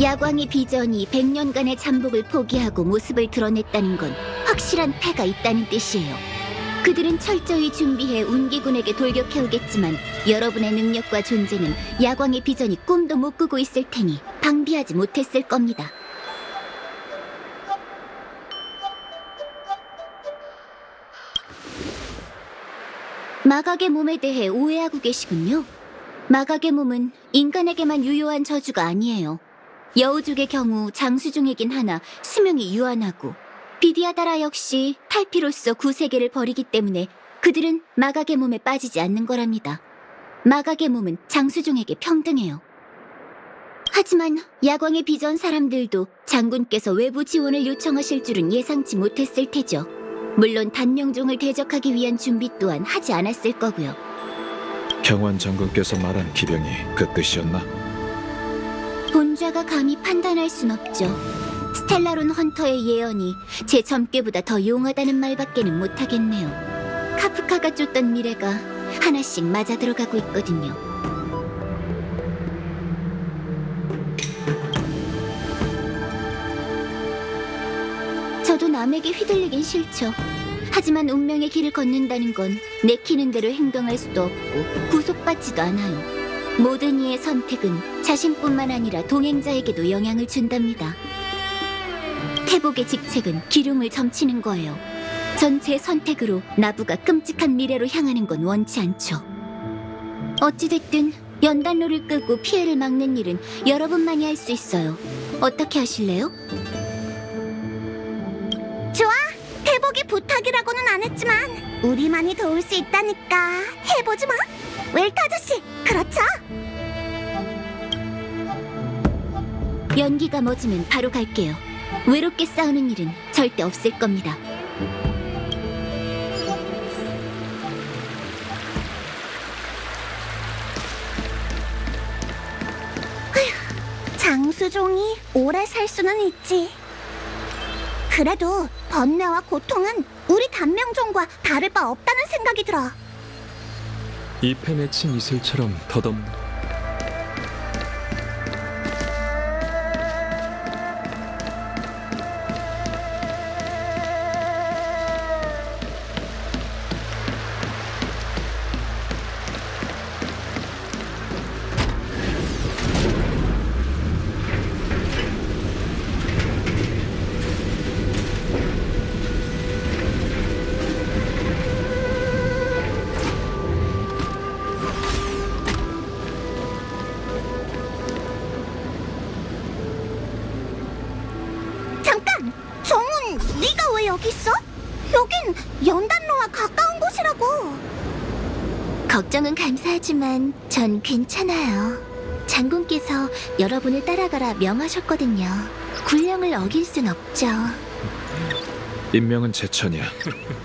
야광의 비전이 100년간의 잠복을 포기하고 모습을 드러냈다는 건 확실한 패가 있다는 뜻이에요. 그들은 철저히 준비해 운기군에게 돌격해오겠지만 여러분의 능력과 존재는 야광의 비전이 꿈도 못 꾸고 있을 테니 방비하지 못했을 겁니다. 마각의 몸에 대해 오해하고 계시군요. 마각의 몸은 인간에게만 유효한 저주가 아니에요. 여우족의 경우 장수종이긴 하나 수명이 유한하고 비디아다라 역시 탈피로서 구세계를 벌이기 때문에 그들은 마각의 몸에 빠지지 않는 거랍니다. 마각의 몸은 장수종에게 평등해요. 하지만 야광의 비전 사람들도 장군께서 외부 지원을 요청하실 줄은 예상치 못했을 테죠. 물론 단명종을 대적하기 위한 준비 또한 하지 않았을 거고요. 경환 장군께서 말한 기병이 그 뜻이었나? 본좌가 감히 판단할 순 없죠. 스텔라론 헌터의 예언이 제 점괘보다 더 용하다는 말밖에는 못하겠네요. 카프카가 쫓던 미래가 하나씩 맞아 들어가고 있거든요. 저도 남에게 휘둘리긴 싫죠. 하지만 운명의 길을 걷는다는 건 내키는 대로 행동할 수도 없고 구속받지도 않아요. 모든 이의 선택은 자신뿐만 아니라 동행자에게도 영향을 준답니다. 태복의 직책은 기름을 점치는 거예요. 전 제 선택으로 나부가 끔찍한 미래로 향하는 건 원치 않죠. 어찌됐든 연단로를 끄고 피해를 막는 일은 여러분만이 할 수 있어요. 어떻게 하실래요? 좋아! 태복이 부탁이라고는 안 했지만 우리만이 도울 수 있다니까 해보지 마! 웰트 아저씨, 그렇죠? 연기가 멎으면 바로 갈게요. 외롭게 싸우는 일은 절대 없을 겁니다. 장수종이 오래 살 수는 있지. 그래도 번뇌와 고통은 우리 단명종과 다를 바 없다는 생각이 들어. 잎에 맺힌 이슬처럼 더듬. 잠깐! 정훈, 네가 왜 여기 있어? 여긴 연단로와 가까운 곳이라고. 걱정은 감사하지만 전 괜찮아요. 장군께서 여러분을 따라가라 명하셨거든요. 군령을 어길 순 없죠. 임명은 제천이야.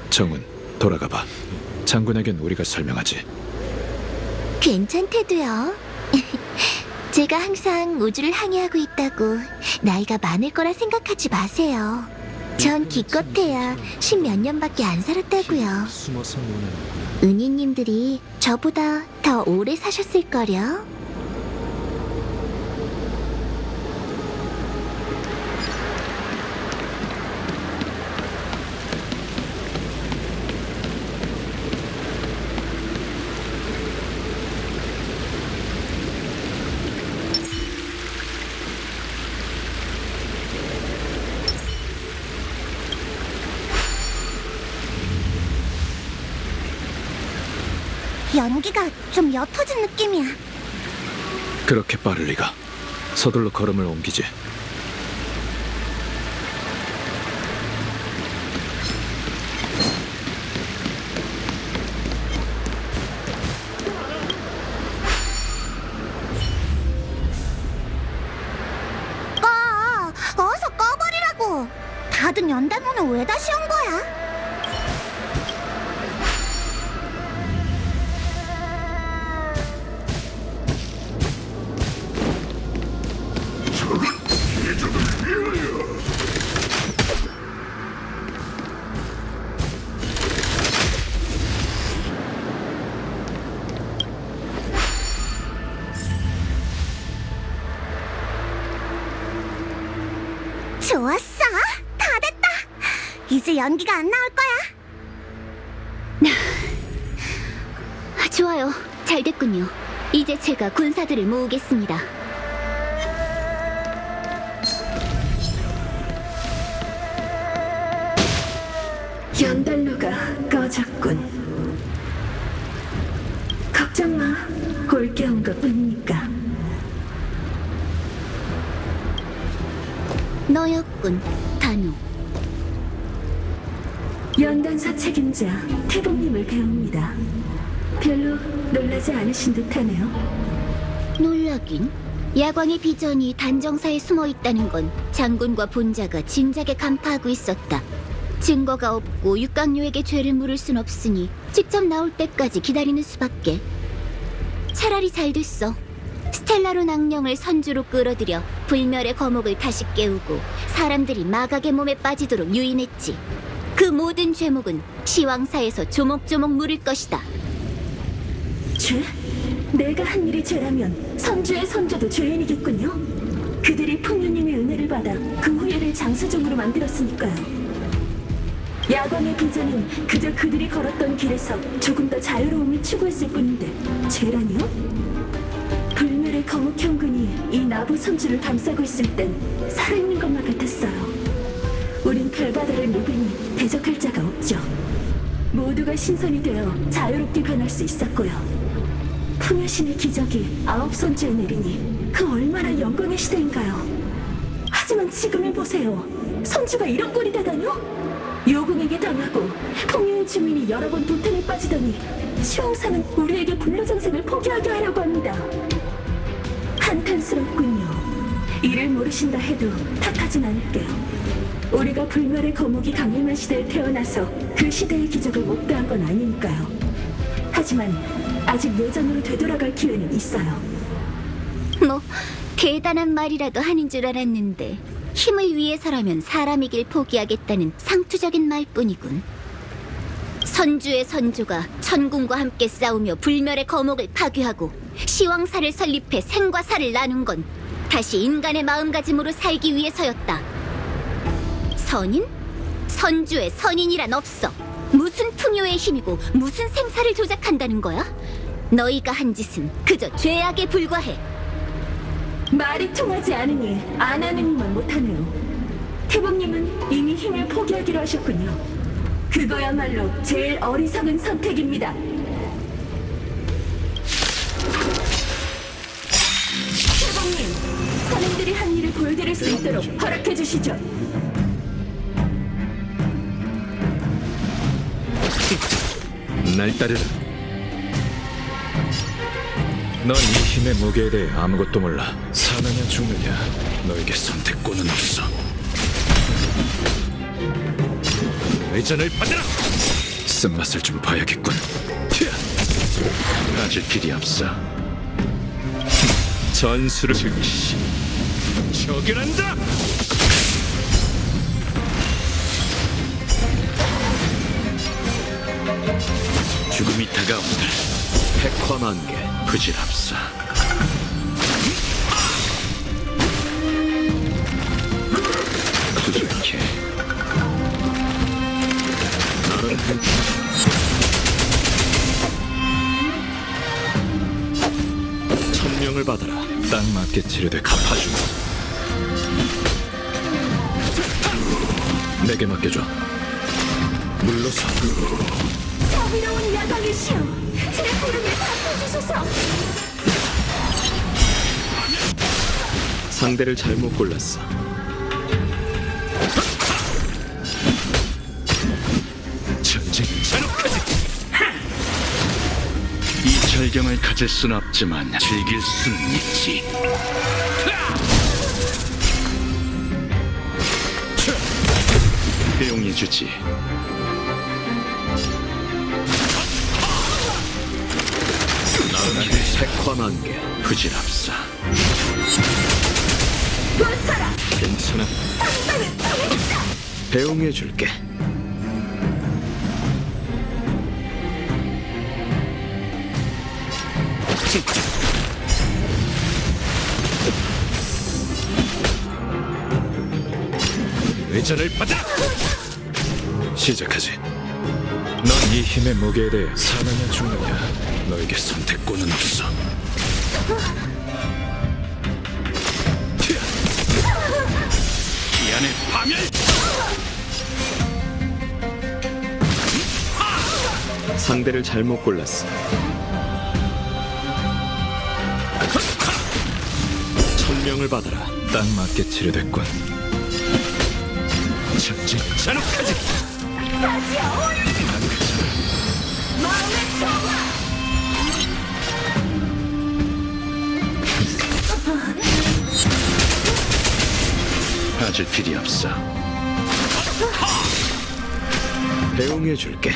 정훈, 돌아가봐. 장군에겐 우리가 설명하지. 괜찮대도요. 제가 항상 우주를 항해하고 있다고 나이가 많을 거라 생각하지 마세요. 전 기껏해야 10몇 년밖에 안 살았다고요. 숨어서 노는 은희님들이 저보다 더 오래 사셨을걸요? 연기가 좀 옅어진 느낌이야. 그렇게 빠를 리가. 서둘러 걸음을 옮기지. 어서 꺼버리라고. 닫은 연달문을 왜 다시 연 거야? 좋았어. 다 됐다. 이제 연기가 안 나올 거야. 좋아요. 잘 됐군요. 이제 제가 군사들을 모으겠습니다. 연달로가 꺼졌군. 걱정 마. 올게 온 것뿐이니까. 너였군, 단호. 연단사 책임자 태봉님을 배웁니다. 별로 놀라지 않으신 듯하네요. 놀라긴. 야광의 비전이 단정사에 숨어 있다는 건 장군과 본자가 진작에 간파하고 있었다. 증거가 없고 육강료에게 죄를 물을 순 없으니 직접 나올 때까지 기다리는 수밖에. 차라리 잘 됐어. 스텔라로 낭령을 선주로 끌어들여 불멸의 거목을 다시 깨우고 사람들이 마각의 몸에 빠지도록 유인했지. 그 모든 죄목은 시왕사에서 조목조목 물을 것이다. 죄? 내가 한 일이 죄라면 선주의 선조도 죄인이겠군요. 그들이 풍류님의 은혜를 받아 그 후예를 장수종으로 만들었으니까요. 야광의 비전은 그저 그들이 걸었던 길에서 조금 더 자유로움을 추구했을 뿐인데 죄라니요? 불멸의 거목 형군이 이 나부 선주를 감싸고 있을 땐 살아있는 것만 같았어요. 우린 별바다를 누비니 대적할 자가 없죠. 모두가 신선이 되어 자유롭게 변할 수 있었고요. 풍요신의 기적이 9선주에 내리니 그 얼마나 영광의 시대인가요. 하지만 지금을 보세요. 선주가 이런 꼴이 되다뇨? 요궁에게 당하고 풍요의 주민이 여러 번 도탄에 빠지더니 시황사는 우리에게 불로장생을 포기하게 하려고 합니다. 한탄스럽군요. 이를 모르신다 해도 탓하진 않을게요. 우리가 불멸의 거목이 강림한 시대에 태어나서 그 시대의 기적을 목도한 건 아니니까요. 하지만 아직 예전으로 되돌아갈 기회는 있어요. 뭐 대단한 말이라도 하는 줄 알았는데 힘을 위해서라면 사람이길 포기하겠다는 상투적인 말뿐이군. 선주의 선조가 천군과 함께 싸우며 불멸의 거목을 파괴하고 시왕사를 설립해 생과 사를 나눈 건 다시 인간의 마음가짐으로 살기 위해서였다. 선인? 선주의 선인이란 없어. 무슨 풍요의 힘이고 무슨 생사를 조작한다는 거야? 너희가 한 짓은 그저 죄악에 불과해. 말이 통하지 않으니 안 하는 이만 못하네요. 태봉님은 이미 힘을 포기하기로 하셨군요. 그거야말로 제일 어리석은 선택입니다. 태봉님, 선인들이 한 일을 보여드릴 수 있도록 허락해 주시죠. 날 따르라. 넌 이 힘의 무게에 대해 아무것도 몰라. 사느냐 죽느냐 너에게 선택권은 없어. 회전을 받으라. 쓴맛을 좀 봐야겠군. 아직 길이 없어. 전술을 즉시 처결한다. 죽음이 다가온다. 백화만개 부질없어. 부족해. 나는 천명을 받아라. 딱 맞게 치료돼 갚아주마. 내게 맡겨줘. 물러서. 자비로운 야광이시여, 제 부름을 답해주소서. 상대를 잘못 골랐어. 전쟁 잔혹하지. 이 절경을 가질 순 없지만 즐길 수는 있지. 배용해주지. 나는 백화만개 부질없어. 괜찮아. 배웅해줄게. 회전을 받아. 시작하지. 넌 이 힘의 무게에 대해 사느냐 죽느냐. 너에게 선택권은 없어. 기안의 파멸. 상대를 잘못 골랐어. 천명을 받아라. 딱 맞게 치료됐군. 전쟁 잔혹하지. 난 괜찮아. 봐줄 필요 없어. 배웅해줄게.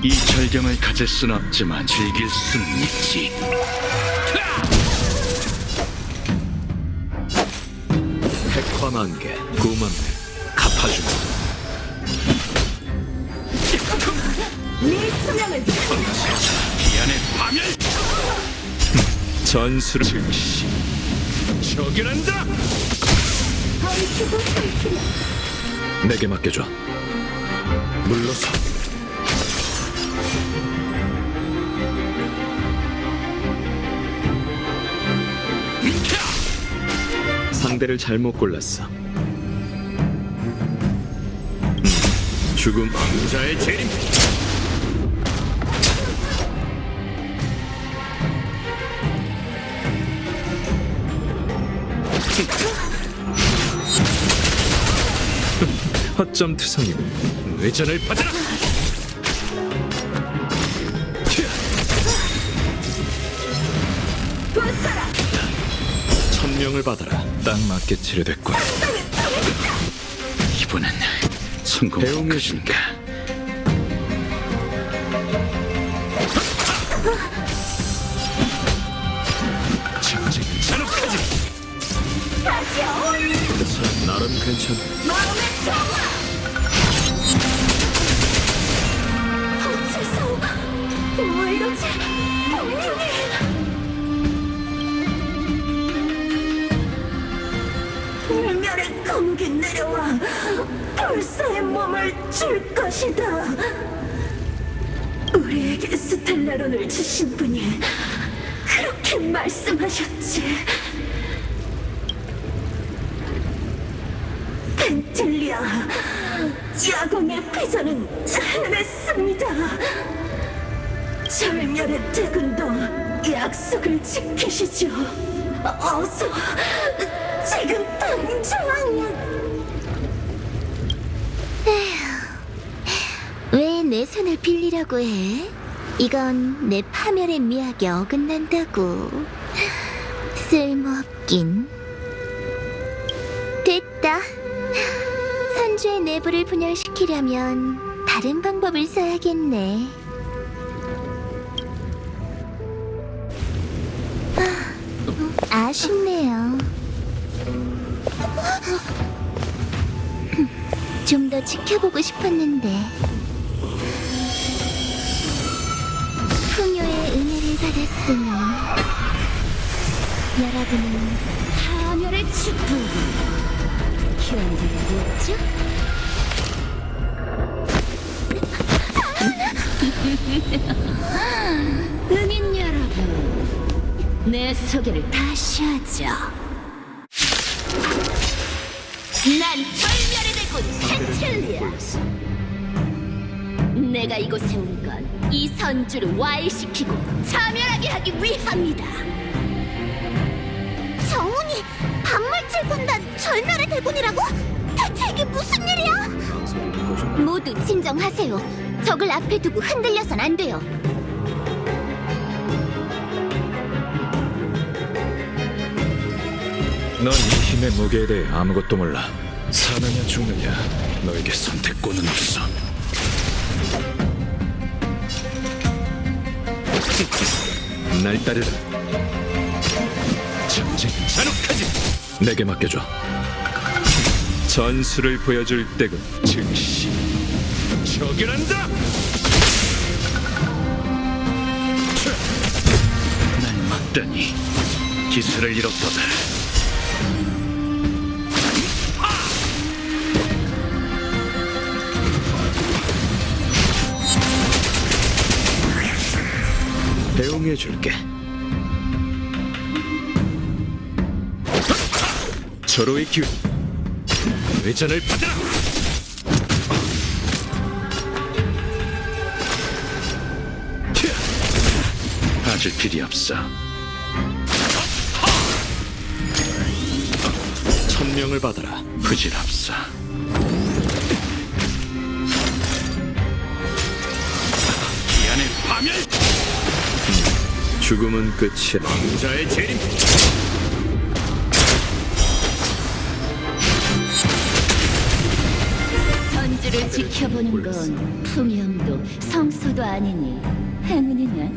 이 절경을 가질 순 없지만 즐길 수는 있지. 백화만개 구만대 갚아주마. 네 수명을 기안의 파멸. 전술을 즉시 처결한다. 얽히고 설키려. 내게 맡겨줘. 물러서. 상대를 잘못 골랐어. 죽음 왕자의 재림. 허점 투성이군. 회전을 받아라. 천명을 받아라. 딱 맞게 치료됐군. 이번엔 성공할 배웅해줄게. 것인가. 전쟁 잔혹하지. 괜찮아. 나름 괜찮아. 어째서 왜 이러지? 분명히 불멸의 검기 내려와 불사의 몸을 줄 것이다. 우리에게 스텔라론을 주신 분이 그렇게 말씀하셨지. 펜틀리아, 야광의 비전은 해냈습니다. 절멸의 대군도 약속을 지키시죠. 어서, 지금 당장! 왜 내 손을 빌리려고 해? 이건 내 파멸의 미학에 어긋난다고. 쓸모없긴. 됐다. 선주의 내부를 분열시키려면 다른 방법을 써야겠네. 아쉽네요. 좀 더 지켜보고 싶었는데. 있으니 여러분은 파멸의 축복 견디겠죠? 은인 여러분, 내 소개를 다시 하죠. 난 절멸의 대군 펜틸리아. 내가 이곳에 온 건 이 선주를 와해시키고 자멸하게 하기 위함이다. 정훈이 반물질 군단 절멸의 대군이라고? 대체 이게 무슨 일이야? 모두 진정하세요. 적을 앞에 두고 흔들려선 안 돼요. 넌 이 힘의 무게에 대해 아무것도 몰라. 사느냐 죽느냐 너에게 선택권은 없어. 날 따르라. 전쟁 잔혹하지. 내게 맡겨줘. 전술을 보여줄 때군. 즉시 처결한다. 날 막다니 기술을 잃었도다. 배웅해줄게. 절호의 기운. 회전을 받아라. 봐줄 필요 없어. 천명을 받아라. 부질없어. 기안의 파멸. 죽음은 끝이야. 왕자의 재림. 선주를 지켜보는 건 풍염도 성소도 아니니 행운이네.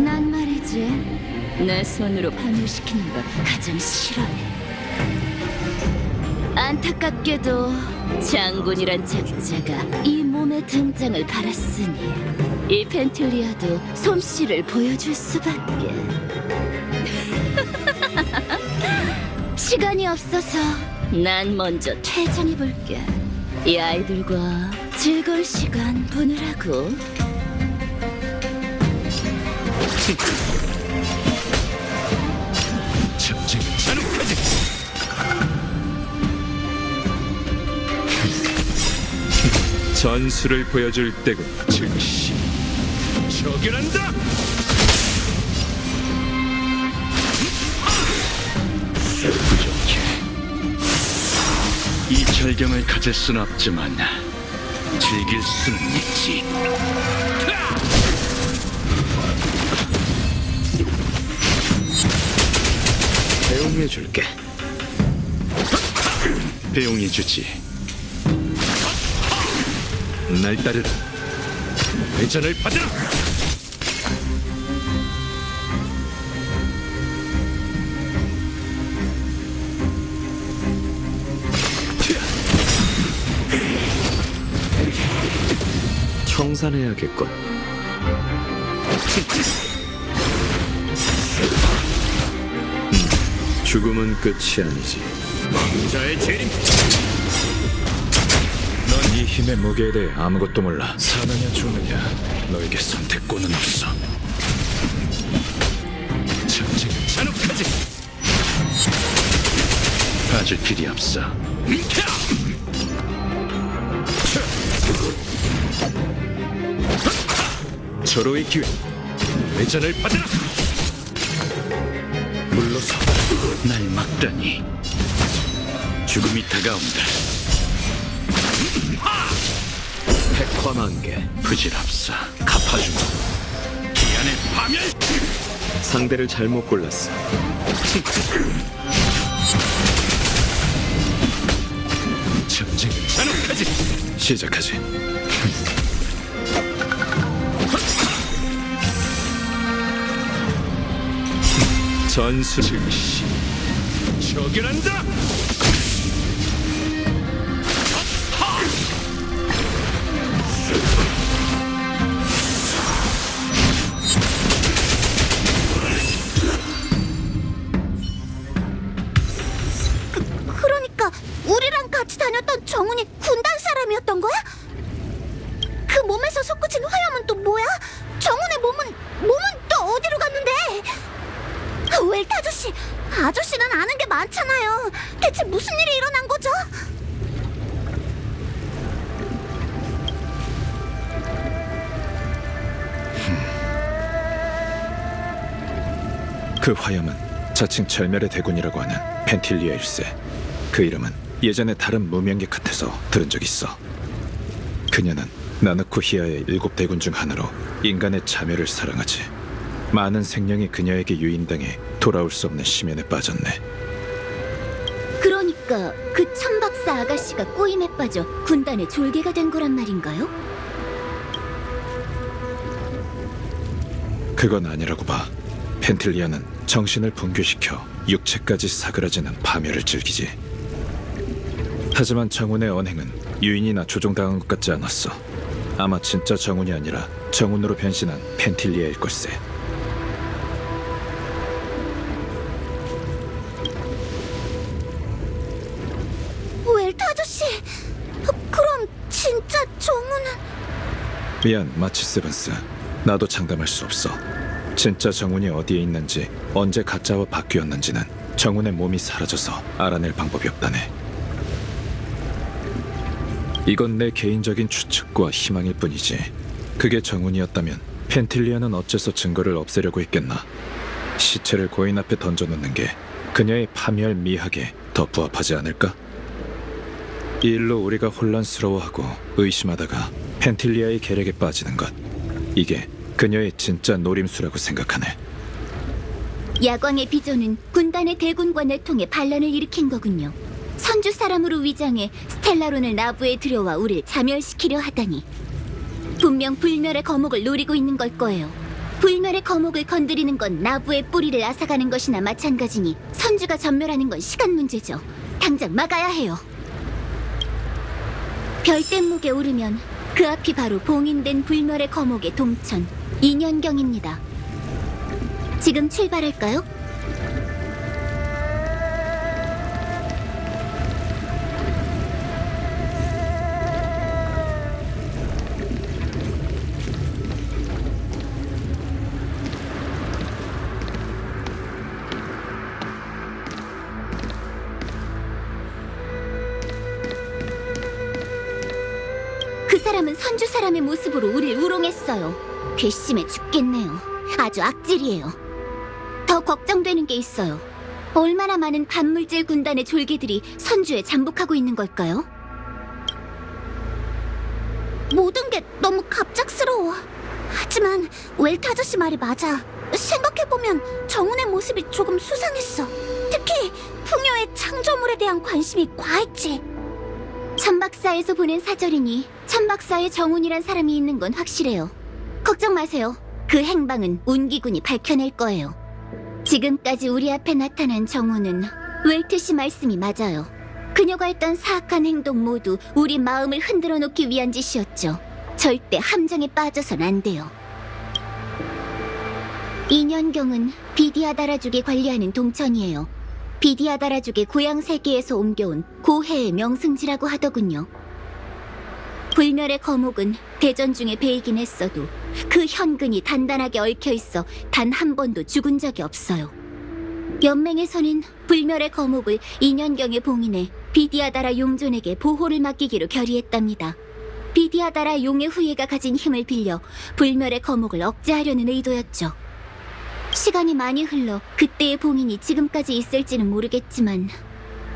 난 말이지, 내 손으로 파멸시키는 걸 가장 싫어해. 안타깝게도 장군이란 작자가 이 몸의 등장을 바랐으니 이 펜틸리아도 솜씨를 보여줄 수밖에. 시간이 없어서 난 먼저 퇴장해볼게. 이 아이들과 즐거운 시간 보내라고. 전쟁 잔혹하지. 전술을 보여줄 때군. 즉시 처결한다. 부족해. 이 절경을 가질 수는 없지만 즐길 수는 있지. 배웅해줄게. 배웅해주지. 날 따르라. 회전을 받아라. 청산해야겠군. 죽음은 끝이 아니지. 왕자의 재림. 넌 이 힘의 무게에 대해 아무것도 몰라. 사느냐 죽느냐 너에게 선택권은 없어. 전쟁은 잔혹하지. 봐줄 필요 없어. 절호의 기회. 회전을 받아라. 물러서. 날 막다니. 죽음이 다가온다. 백화만개. 부질없어. 갚아주마. 기안의 파멸. 상대를 잘못 골랐어. 전쟁은 잔혹하지. 시작하지. 전술 즉시 처결한다. 대체 무슨 일이 일어난 거죠? 그 화염은 자칭 절멸의 대군이라고 하는 펜틸리아일세. 그 이름은 예전에 다른 무명객한테서 들은 적 있어. 그녀는 나누쿠히아의 7대군 중 하나로 인간의 자멸을 사랑하지. 많은 생명이 그녀에게 유인당해 돌아올 수 없는 심연에 빠졌네. 그러니까 그 천박사 아가씨가 꼬임에 빠져 군단의 졸개가 된 거란 말인가요? 그건 아니라고 봐. 펜틸리아는 정신을 붕괴시켜 육체까지 사그라지는 파멸을 즐기지. 하지만 정운의 언행은 유인이나 조종당한 것 같지 않았어. 아마 진짜 정운이 아니라 정운으로 변신한 펜틸리아일 걸세. 웰트 아저씨, 그럼 진짜 정우는... 미안, 마치 세븐스. 나도 장담할 수 없어. 진짜 정운이 어디에 있는지, 언제 가짜와 바뀌었는지는 정운의 몸이 사라져서 알아낼 방법이 없다네. 이건 내 개인적인 추측과 희망일 뿐이지. 그게 정운이었다면 펜틸리아는 어째서 증거를 없애려고 했겠나. 시체를 고인 앞에 던져놓는 게 그녀의 파멸 미학에 더 부합하지 않을까? 이 일로 우리가 혼란스러워하고 의심하다가 펜틸리아의 계략에 빠지는 것, 이게 그녀의 진짜 노림수라고 생각하네. 야광의 비전은 군단의 대군과 내통에 반란을 일으킨 거군요. 선주 사람으로 위장해 스텔라론을 나부에 들여와 우리를 자멸시키려 하다니. 분명 불멸의 거목을 노리고 있는 걸 거예요. 불멸의 거목을 건드리는 건 나부의 뿌리를 앗아가는 것이나 마찬가지니 선주가 전멸하는 건 시간 문제죠. 당장 막아야 해요. 별댐목에 오르면 그 앞이 바로 봉인된 불멸의 거목의 동천 인연경입니다. 지금 출발할까요? 그 사람은 선주 사람의 모습으로 우릴 우롱했어요. 괘씸해 죽겠네요. 아주 악질이에요. 더 걱정되는 게 있어요. 얼마나 많은 반물질 군단의 졸개들이 선주에 잠복하고 있는 걸까요? 모든 게 너무 갑작스러워. 하지만 웰트 아저씨 말이 맞아. 생각해보면 정운의 모습이 조금 수상했어. 특히 풍요의 창조물에 대한 관심이 과했지. 천박사에서 보낸 사절이니 천박사에 정운이란 사람이 있는 건 확실해요. 걱정 마세요. 그 행방은 운기군이 밝혀낼 거예요. 지금까지 우리 앞에 나타난 정운은 웰트 씨 말씀이 맞아요. 그녀가 했던 사악한 행동 모두 우리 마음을 흔들어 놓기 위한 짓이었죠. 절대 함정에 빠져선 안 돼요. 인연경은 비디아다라족이 관리하는 동천이에요. 비디아다라족의 고향 세계에서 옮겨온 고해의 명승지라고 하더군요. 불멸의 거목은 대전 중에 베이긴 했어도 그 현근이 단단하게 얽혀있어 단 한 번도 죽은 적이 없어요. 연맹에서는 불멸의 거목을 인연경에 봉인해 비디아다라 용존에게 보호를 맡기기로 결의했답니다. 비디아다라 용의 후예가 가진 힘을 빌려 불멸의 거목을 억제하려는 의도였죠. 시간이 많이 흘러 그때의 봉인이 지금까지 있을지는 모르겠지만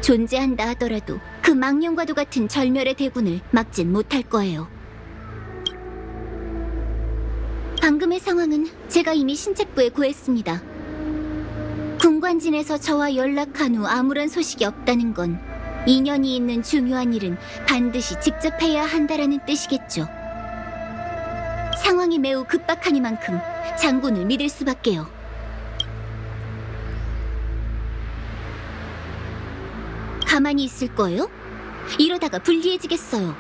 존재한다 하더라도 그 망령과도 같은 절멸의 대군을 막진 못할 거예요. 방금의 상황은 제가 이미 신책부에 고했습니다. 군관진에서 저와 연락한 후 아무런 소식이 없다는 건 인연이 있는 중요한 일은 반드시 직접 해야 한다라는 뜻이겠죠. 상황이 매우 급박하니만큼 장군을 믿을 수밖에요. 가만히 있을 거예요? 이러다가 불리해지겠어요.